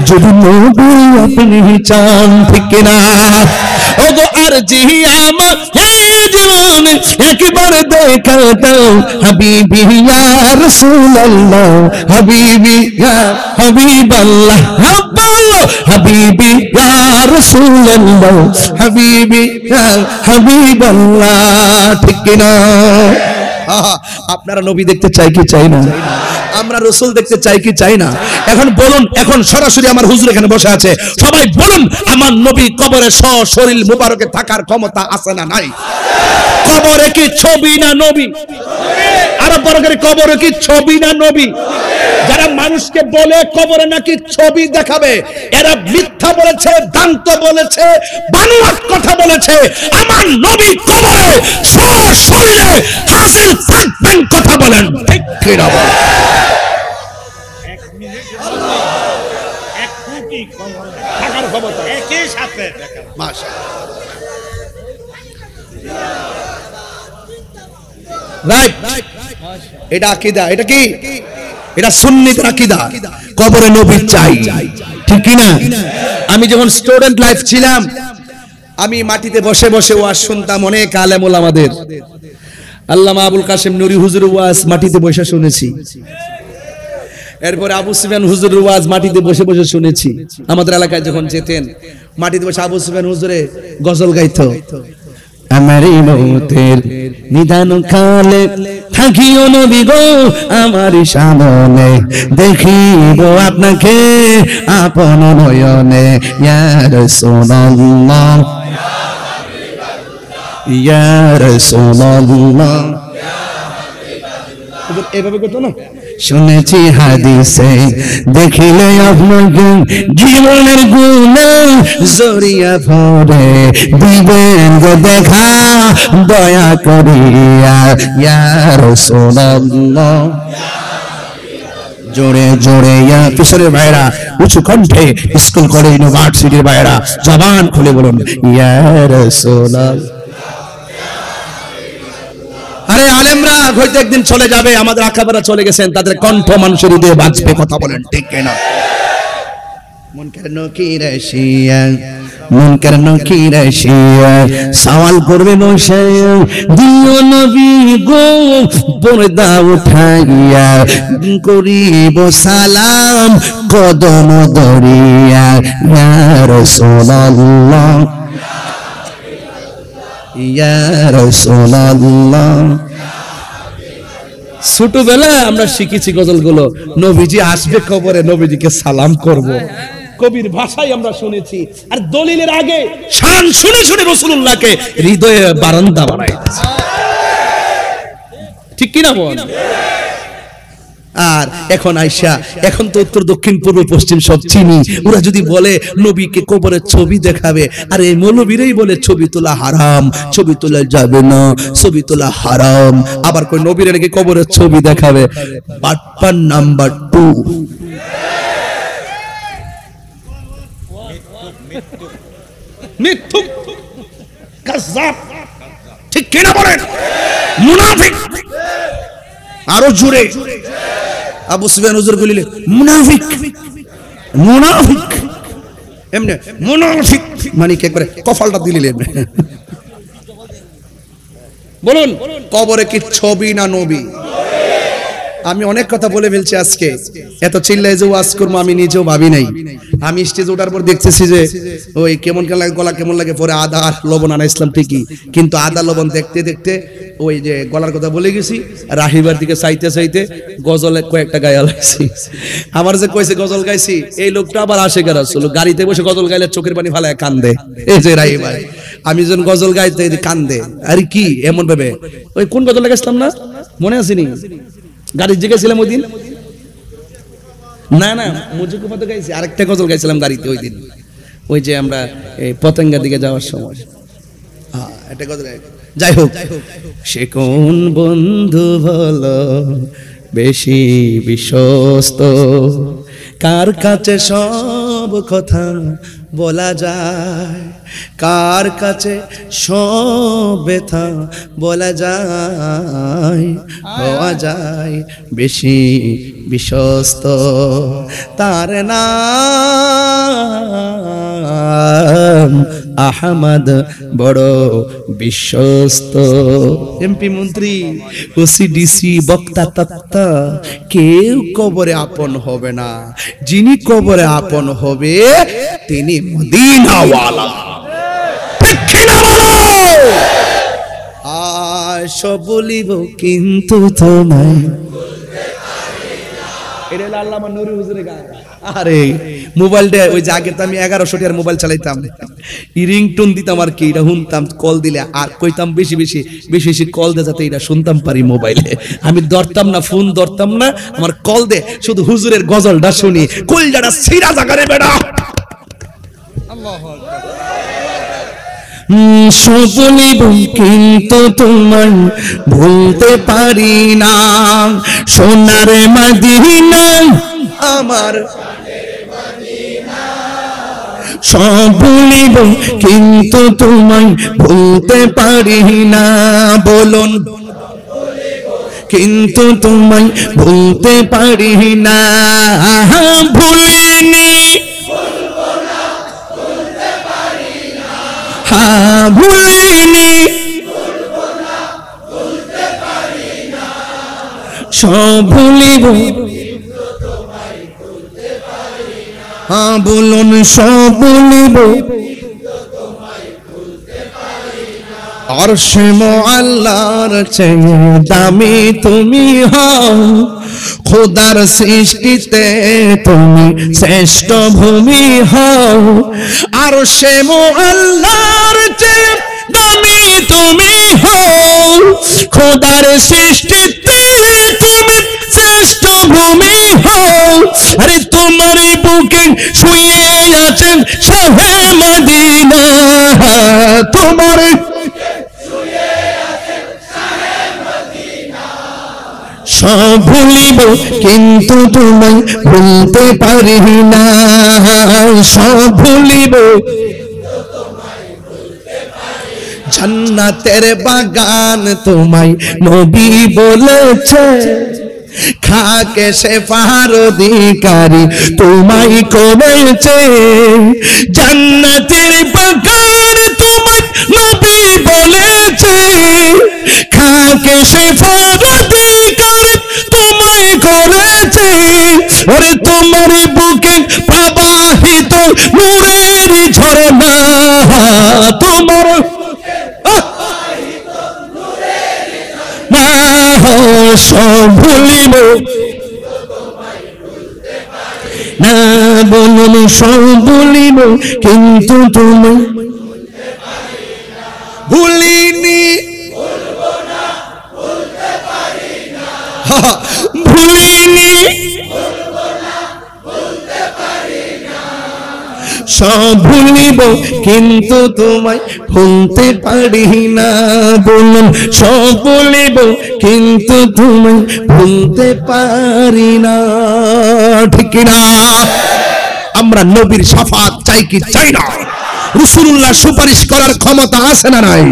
যদি নবী আপনি চান, ঠিক না? ওগো আর জি আমার জীবন একবার দেখা দাও হাবিবি ইয়া রাসূলুল্লাহ হাবিবি ইয়া হাবিবাল্লাহ হাবিবি ইয়া রাসূলুল্লাহ হাবিবি ইয়া হাবিবাল্লাহ, ঠিক না? আপনারা নবী দেখতে চাই কি চাই না? আমরা রাসূল দেখতে চাই কি চাই না? এখন বলুন, এখন সরাসরি আমার হুজুর এখানে বসে আছে, সবাই বলুন আমার নবী কবরে সশরীর মুবারকে থাকার ক্ষমতা আছে না নাই? কবরে কি ছবি না নবী? আরো বড় করে, কবরে কি ছবি না নবী? যারা মানুষকে বলে কবরে নাকি ছবি দেখাবে, এরা মিথ্যা বলেছে, দান্ত বলেছে, বানোয়াট কথা বলেছে। আমার নবী কবরে সশরীরে হাজির থাকবেন, কথা বলেন ঠিক কি না? এটা আকীদা, এটা কি? এটা সুন্নিদের আকীদা, কবরে নবী চাই, ঠিক কি না? আমি যখন স্টুডেন্ট লাইফ ছিলাম, আমি মাটিতে বসে বসে ওয়াজ শুনতাম। অনেক আলেম ওলামাদের, আল্লামা আবুল কাসেম নুরি হুজুর ওয়াজ মাটিতে বসে শুনেছি। এরপরে আবু সুফিয়ান হুজুরের ওয়াজ মাটিতে বসে বসে শুনেছি। আমাদের এলাকায় যখন যেতেন, মাটিতে বসে আবু সুফিয়ান হুজুরে গজল গাইতো। আমার মৌতের নিদান কালে থাকিও নবী গো আমার সামনে, দেখিব আপনাকে আপন নয়নে, ইয়া রাসূলুল্লাহ ইয়া রাসূলুল্লাহ। এভাবে করতো না? শুনেছি হাদিসে দেখিলে আপনাকে জীবনের গুনাহ জড়িয়া পড়ে, দিবেন গো দেখা দয়া করিয়া, ইয়া রাসূলুল্লাহ। জোরে জোরে ইয়া কিশোরের ভাইরা, উঁচু কণ্ঠে, স্কুল কলেজ ইউনিভার্সিটির ভাইরা জবান খুলে বলুন ইয়া রাসূলুল্লাহ। আরে আলেমরা হয়তো একদিন চলে যাবে, আমাদের আকাবেরা চলে গেছেন, তাদের কণ্ঠ মানুষের হৃদয়ে বাজবে, কথা বলেন ঠিক কিনা? মুনকার নকির আসিয়া, মুনকার নকির আসিয়া সওয়াল করবে বসে, দিও নবী গো পর্দা উঠাইয়া, করিব সালাম কদম ধরিয়া, ইয়া রাসূলুল্লাহ ইয়া রাসূলুল্লাহ। ছোটবেলায় আমরা শিখেছি গজলগুলো, নবীজি আসবে কবরে নবীজিকে সালাম করব, কবির ভাষায় আমরা শুনেছি। আর দলিলের আগে শান শুনে শুনে রাসূলুল্লাহকে হৃদয়ে বারান্দা বানাইতেছে, ঠিক কি না বল? আর এখন আয়শা, এখন তো উত্তর দক্ষিণ পূর্ব পশ্চিম সব চিনি, ওরা যদি বলে নবীকে কবরে ছবি দেখাবে, আর এই মৌলবীরাই বলে ছবি তোলা হারাম, ছবি তোলা যাবে না, ছবি তোলা হারাম। আবার কই নবীর নাকি কবরে ছবি দেখাবে। বাটপার নাম্বার 2। মিথ্যুক কাযাব, ঠিক কি না বলেন? মুনাফিক। আরো জোরে। আবু সুফিয়ান হুজুর বলিলেন মুনাফিক মুনাফিক, এমনি মুনাফিক মানে কি একবারে কফলটা দিলেন। বলুন কবরে কি ছবি না নবী? আমি অনেক কথা বলে ফেলছি আজকে, এত চিল্লায় যে ওয়াজ করবো আমি নিজেও ভাবি নাই। আমি স্টেজে ওঠার পর দেখতেছি যে ওই কেমন লাগে, গলা কেমন লাগে, পরে আদা আর লবণ আনা ইসলাম ঠিকই, কিন্তু আদা লবণ দেখতে দেখতে ওই যে গলার কথা বলে গেছি, রাহিবার দিকে চাইতে চাইতে গজলে কয়েকটা গায়ে লাইছি। আমার যে কইছে গজল গাইছি, এই লোকটা আবার আশেকের রাসূল, গাড়িতে বসে গজল গাইলে চোখের পানি ফালায় কান্দে। এই যে রাহিবার, আমি যখন গজল গাইতে কান্দে, আরে কি এমন ভাবে, ওই কোন গজল গাইছিলাম না মনে আসেনি, গাড়ির জিগেছিলাম ওই দিন, না না মুজিবকে পথে গাইছি, আরেকটা গজল গাইছিলাম গাড়িতে ওই দিন, ওই যে আমরা এই পতেঙ্গা দিকে যাওয়ার সময়। হ্যাঁ একটা গজল গাই। যাই হোক, সে কোন বন্ধু বলো বেশি বিশ্বস্ত, কার কাছে সব কথা বলা যায়, কার কাছে সব ব্যথা বলা যায়, হওয়া যায় বেশি বিশ্বস্ত, তার নাম আহমদ বড় বিশ্বস্ত। এমপি মন্ত্রী ওসিডিসি বক্তা তক্তা কেউ কবরে আপন হবে না, যিনি কবরে আপন হবে তিনি মদিনাওয়ালা। ঠিক কিনা বলো? আশা বলিব কিন্তু তোমায়, এটা হলো আল্লামা নুরি হুজুরের গান। আরে মোবাইলটা ওই যে আগে তো আমি 1100 টাকার মোবাইল চালাইতাম, রিংটোন দিতাম আর কি, এটা শুনতাম, কল দিলে আর কইতাম বেশি বেশি বেশি বেশি কল দে যাতে এটা শুনতাম পারি মোবাইলে। আমি ধরতাম না, ফোন ধরতাম না, আমার কল দে শুধু হুজুরের গজলটা শুনি, কলজাটা ছিড়া জাগারে বেড়া। আল্লাহু আকবার। বলিব কিন্তু তোমায় ভুলতে পারি না, সোনার মদিনা আমার সব বলিব কিন্তু তোমায় ভুলতে পারি না, বলুন কিন্তু তোমায় ভুলতে পারি না, ভুলিনি ভুলিনি সব ভুলিব, হ্যাঁ বলুন সব ভুলিব, আরশে মুআল্লার চেয়ে দামি তুমি হও, খোদার সৃষ্টিতে তুমি শ্রেষ্ঠ ভূমি হও, আরশে মুআল্লার চেয়ে দামি তুমি হও, খোদার সৃষ্টিতে তুমি শ্রেষ্ঠ ভূমি হও, আরে তোমার বুকে শুয়ে আছেন শাহে মদিনা, তোমার সব ভুলিব কিন্তু তোমায় ভুলতে পারি না, সব ভুলিব জান্নাতের বাগান তোমায় নবী বলেছে, খাকে শেফার অধিকারী তোমায় করেছে, জান্নাতের বাগান তোমায় নবী বলেছে, খাকে শেফার অধিকারী তোমায় করেছে, ওরে তোমার বুকে প্রবাহিত নূরের ঝরনা, তোমার সব ভুলিব না, বলুন সব ভুলিব কিন্তু তুমি ভুলিনি, ভুলিনি সব ভুলিব কিন্তু তোমায় ভুলতে পারি না, বলুন সব ভুলিব কিন্তু তোমায় ভুলতে পারি না, ঠিক না? আমরা নবীর শাফাত চাই কি চাই না? রাসূলুল্লাহ সুপারিশ করার ক্ষমতা আছে না নাই?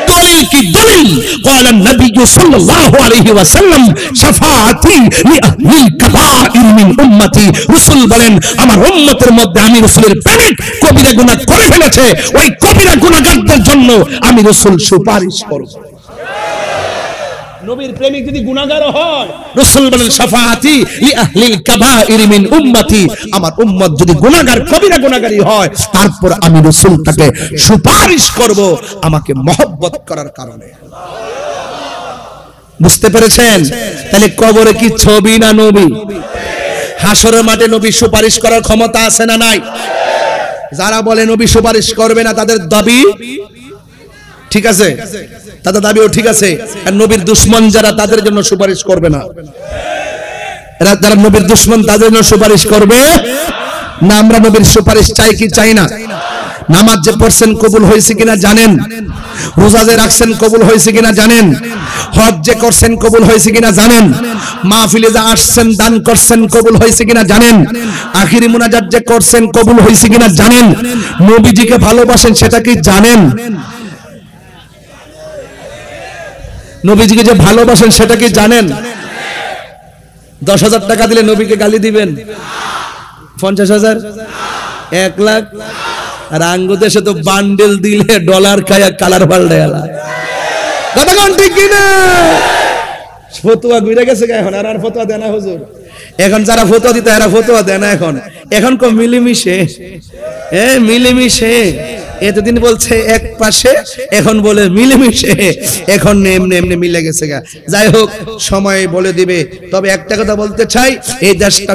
দলিল কি দলিল? ক্বালা নবী সাল্লাল্লাহু আলাইহি ওয়াসাল্লাম শাফাআতি লিআহলিল কাবাইর মিন উম্মতি, রাসূল বলেন আমার উম্মতের মধ্যে আমি রাসূলের প্রেমিক কবিরা গুনাহ করে ফেলেছে, ওই কবিরা গুনাহগারদের জন্য আমি রাসূল সুপারিশ করব। নবীর প্রেমিক যদি গুনাহগার হয়, রাসূল বলেন শাফাআতি লিআহলিল কাবাইর মিন উম্মতি, আমার উম্মত যদি গুনাহগার কবিরা গুনাহগারী হয়, তারপর আমি রাসূল তাকে সুপারিশ করব আমাকে মহব্বত করার কারণে। বুঝতে পেরেছেন? তাহলে কবরে কি ছবি না নবী? হাসরের মাঠে নবী সুপারিশ করার ক্ষমতা আছে না নাই? যারা বলে নবী সুপারিশ করবে না তাদের দাবি ঠিক আছে, তাদের দাবিও ঠিক আছে। আর নবীর দুশমন যারা তাদের জন্য সুপারিশ করবে না, এরা যারা নবীর দুশমন তাদের জন্য সুপারিশ করবে না। আমরা নবীর সুপারিশ চাই কি চাই না? নামাজ যে পড়ছেন কবুল হয়েছে কিনা জানেন? রোজা যে রাখছেন কবুল হয়েছে কিনা জানেন? হজ যে করছেন কবুল হয়েছে কিনা জানেন? মাহফিলে যে আসছেন দান করছেন কবুল হয়েছে কিনা জানেন? আখিরি মুনাজাত যে করছেন কবুল হয়েছে কিনা জানেন? নবীজিকে ভালোবাসেন সেটা কি জানেন? নবীজিকে যে ভালোবাসেন সেটা কি জানেন? 10,000 টাকা দিলে নবীকে গালি দিবেন? 50,000, 1 লাখ? আর আঙ্গু দেশে তো বান্ডেল দিলে ডলার খায়া কালার পাল্টায়ালা। কথা কোন ঠিক কিনা? ফতোয়া ঘুরে গেছে এখন, আর ফতোয়া দেয় না হুজুর। এখন যারা ফতোয়া দিতে এরা ফতোয়া দেয় না এখন কো মিলেমিশে, মিলেমিশে। এতদিন বলছে এক পাশে, এখন বলে মিলেমিশে, এখন এমনি এমনি মিলে গেছে গা। যাই হোক, সময় বলে দিবে। তবে একটা কথা বলতে চাই, এই দেশটা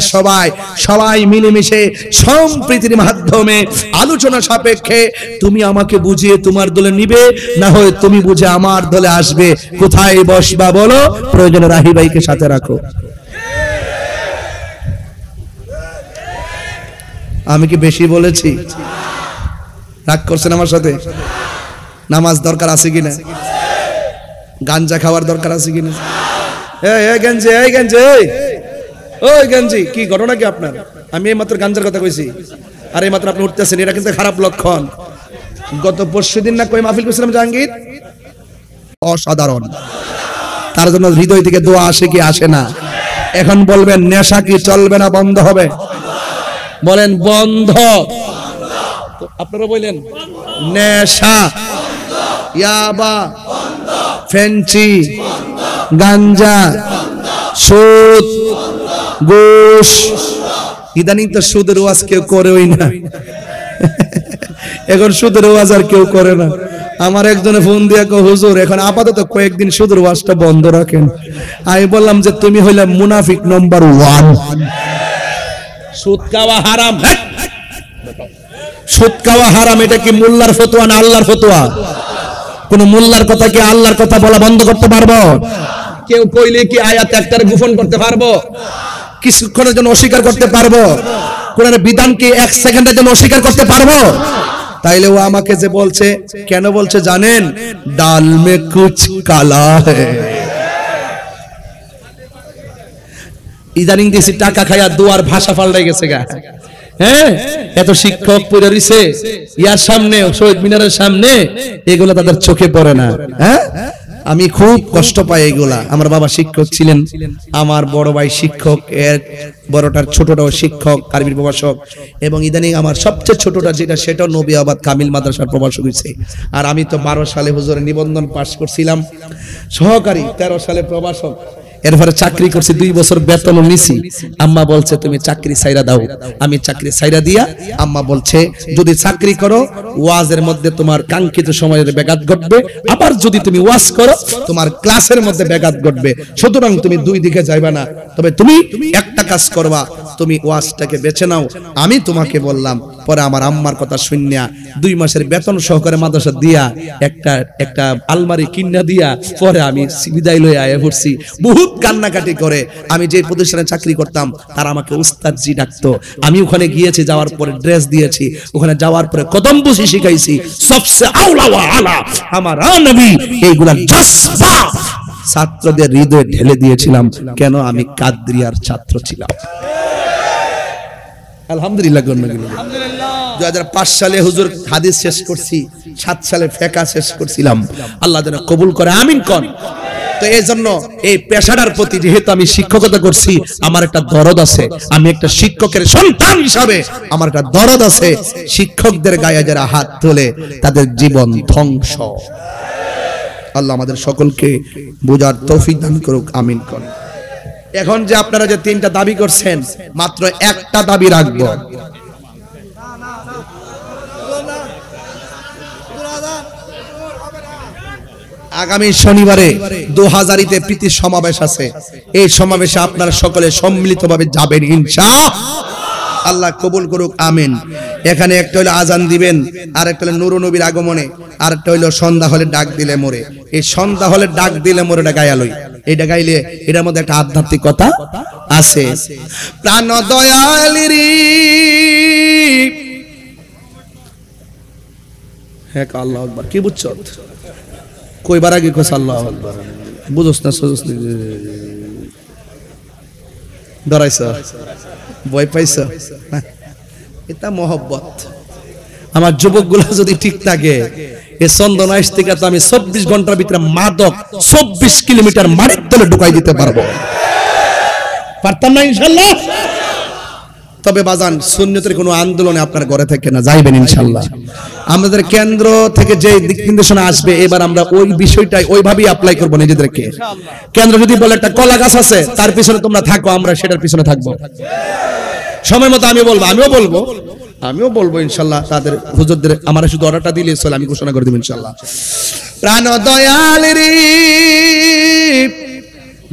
সবাই মিলেমিশে সম্প্রীতির মাধ্যমে আলোচনা সাপেক্ষে তুমি আমাকে বুঝিয়ে তোমার দলে নিবে, না হয় তুমি বুঝে আমার দলে আসবে। কোথায় বসবা বলো, প্রয়োজনে রাহি ভাইকে সাথে রাখো। আমি কি বেশি বলেছি? রাগ করছেন আমার সাথে? নামাজ দরকার আছে কিনা? গাঞ্জা খাওয়ার দরকার আছে কিনা? গেঞ্জি কি ঘটনা কি আপনার? আমি এই মাত্র গাঞ্জার কথা কইছি, আর এই মাত্র আপনি উঠতেছেন, এটা কিন্তু খারাপ লক্ষণ। গত পরশুদিন না কই মাহফিল করছিলাম জাহাঙ্গীর, অসাধারণ। তার জন্য হৃদয় থেকে দোয়া আসে কি আসে না? এখন বলবেন নেশা কি চলবে না বন্ধ হবে? বলেন বন্ধ। আপনারা বলেন নেশা, ইয়াবা, ফেন্সি, গাঞ্জা, সুদ, ঘুষ। ইদানিং তো সুদের ওয়াজ কেউ করেই না। এখন সুদের ওয়াজ আর কেউ করে না। আমার একজনে ফোন দিয়ে কো হুজুর এখন আপাতত কয়েকদিন সুদের ওয়াজটা বন্ধ রাখেন। আমি বললাম যে তুমি হইলে মুনাফিক নাম্বার 1। সুদ খাওয়া হারাম, সুদ খাওয়া হারাম। এটা কি মোল্লার ফতোয়া না আল্লাহর ফতোয়া? কোন মোল্লার কথা কি আল্লাহর কথা বলা বন্ধ করতে পারবো? কেউ কইলে কি আয়াত একটার গোপন করতে পারবো? কিছুক্ষণের জন্য অস্বীকার করতে পারবো? কোরআনের বিধান কি 1 সেকেন্ডের জন্য অস্বীকার করতে পারবো? তাইলে ও আমাকে যে বলছে, কেন বলছে জানেন? ডাল মে কুছ কালা হ্যায়। ইদানিং দিছি টাকা খায়া দুয়ার ভাষা পাল্টাই গেছে গা। হ্যাঁ, এত শিক্ষক পড়ে রইছে ইয়ার সামনে, শহীদ মিনারের সামনে, এগুলো তাদের চোখে পড়ে না। হ্যাঁ, আমি খুব কষ্ট পাই এগুলা। আমার বাবা শিক্ষক ছিলেন, আমার বড় ভাই শিক্ষক, এর বড়টার ছোটটাও শিক্ষক, আরবির প্রভাষক, এবং ইদানিং আমার সবচেয়ে ছোটটা যেটা সেটাও নবিয়াবাদ কামিল মাদ্রাসার প্রভাষক হয়েছে। আর আমি তো 12 সালে হুজুরের নিবন্ধন পাশ করছিলাম, সহকারী 13 সালে প্রভাষক। এরপরে চাকরি করছি, 2 বছর বেতন নিছি। আম্মা বলছে তুমি চাকরি ছাইরা দাও। আমি চাকরি ছাইরা দিয়া, আম্মা বলছে যদি চাকরি করো ওয়াজের মধ্যে তোমার কাঙ্ক্ষিত সময়ের ব্যাঘাত ঘটবে, আবার যদি তুমি ওয়াজ করো তোমার ক্লাসের মধ্যে ব্যাঘাত ঘটবে। সুতরাং তুমি 2 দিকে যাইবা না, তবে তুমি একটা কাজ করবা, তুমি ওয়াজটাকে বেছে নাও। আমি তোমাকে বললাম। পরে আমার আম্মার কথা শুনিয়া 2 মাসের বেতন সহকারে মাদ্রাসা দিয়া একটা আলমারি কিনা দিয়া পরে আমি বিদায় লয়ে আয়া পড়ছি। বহুত কান্নাকাটি করে। আমি যে প্রতিষ্ঠানে চাকরি করতাম তারা আমাকে উস্তাদ জি ডাকতো। আমি ওখানে গিয়েছি, যাওয়ার পরে ড্রেস দিয়েছি, ওখানে যাওয়ার পরে কদম বুঝি শিখাইছি। সবসে আউলা ওয়া আলা আমার নবী, এইগুলা জজবা ছাত্রদের হৃদয়ে ঢেলে দিয়েছিলাম। কেন? আমি কাদরিয়ার ছাত্র ছিলাম। আলহামদুলিল্লাহ। 2005 সালে হুজুর হাদিস শেষ করছি, 7 সালে ফিকহ শেষ করছিলাম। আল্লাহ যেন কবুল করে, আমিন কোন। তো এই জন্য এই পেশাটার প্রতি যেহেতু আমি শিক্ষকতা করছি, আমার একটা দরদ আছে। আমি একটা শিক্ষকের সন্তান হিসাবে আমার একটা দরদ আছে। শিক্ষকদের গায়ে যারা হাত তোলে তাদের জীবন ধ্বংস। আল্লাহ আমাদের সকলকে বোঝার তৌফিক দান করুক, আমিন করুন। এখন যে আপনারা যে তিনটা দাবি করছেন, মাত্র একটা দাবি রাখবো। আগামী শনিবারে 2000-তে প্রীতি সমাবেশ আছে। এই সমাবেশে আপনারা সকলে সম্মিলিতভাবে যাবেন ইনশাআল্লাহ। আল্লাহ কবুল করুক, আমিন। এখানে একটা হলো আজান দিবেন, আর একটা হলো নূর নবীর আগমনে, আর একটা হলো সন্ধ্যা হলে ডাক দিলে মোরে। এই সন্ধ্যা হলে ডাক দিলে মোরেটা গায়ালই, এটা গাইলে এটার মধ্যে একটা আধ্যাত্মিকতা আছে। প্রাণ দয়ালিরি হ্যাঁ আল্লাহু আকবার। কি বুঝছ? কইবার আগে কইছ আল্লাহু আকবার, বুঝছ না? সোজস ডরাইছ, ভয় পাইছ? এটা মহব্বত। আমার যুবকগুলো যদি ঠিক থাকে, এই চন্দনাইশ থেকে তো আমি 24 ঘন্টার ভিতরে মাদক 24 কিলোমিটার মাটির তলে ঢুকাই দিতে পারবো। পারতাম না ইনশাআল্লাহ? তবে বাজান, সুন্নতের কোনো আন্দোলনে আপনার ঘরে থেকে না যাইবেন ইনশাআল্লাহ। আমাদের কেন্দ্র থেকে যে দিক নির্দেশনা আসবে, এবার আমরা ওই বিষয়টাই ওইভাবেই অ্যাপ্লাই করব নিজেদেরকে। কেন্দ্র যদি বলে একটা কলা গাছ আছে, তার পিছনে তোমরা থাকো, আমরা সেটার পিছনে থাকবো। সময় মতো আমিও বলবো ইনশাআল্লাহ। তাদের হুজুরদের আমার শুধু অর্ডারটা দিলে চলে, আমি ঘোষণা করে দেব ইনশাআল্লাহ। প্রাণ দয়াল রে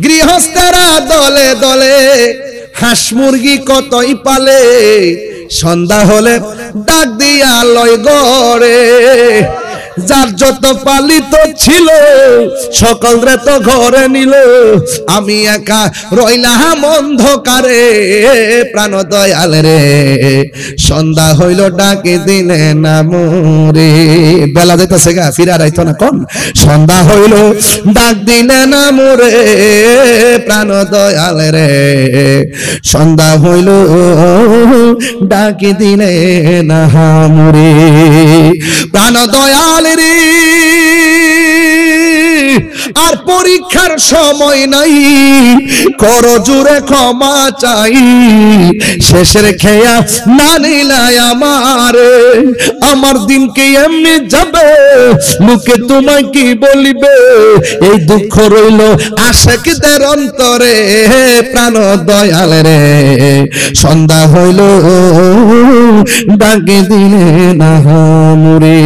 গৃহস্থরা দলে দলে হাঁস মুরগি কতই পালে, সন্ধ্যা হলে ডাক দিয়া লয় গড়ে। যার যত পালিত ছিল সকল রে তো ঘরে নিল, আমি একা রইলাম অন্ধকারে। প্রাণ দয়াল রে সন্ধ্যা হইল ডাকে দিলে না মোরে। বেলা যাইতেছে গা, ফিরা রাইতো না কোন? সন্ধ্যা হইল ডাক দিলে না মোরে। প্রাণ দয়াল রে সন্ধ্যা হইল ডাকে দিলে না মোরে। প্রাণ দয়াল রে আর পরীক্ষার সময় নাই, কর জুড়ে ক্ষমা চাই। শেষের খেয়া না নিলাই আমারে, আমার দিনকে এমনি যাবে, মুখে তোমায় কি বলিবে। এই দুঃখ রইল আশিকদের অন্তরে। প্রাণ দয়াল রে সন্ধ্যা হইল ডাকে দিলে না মোরে।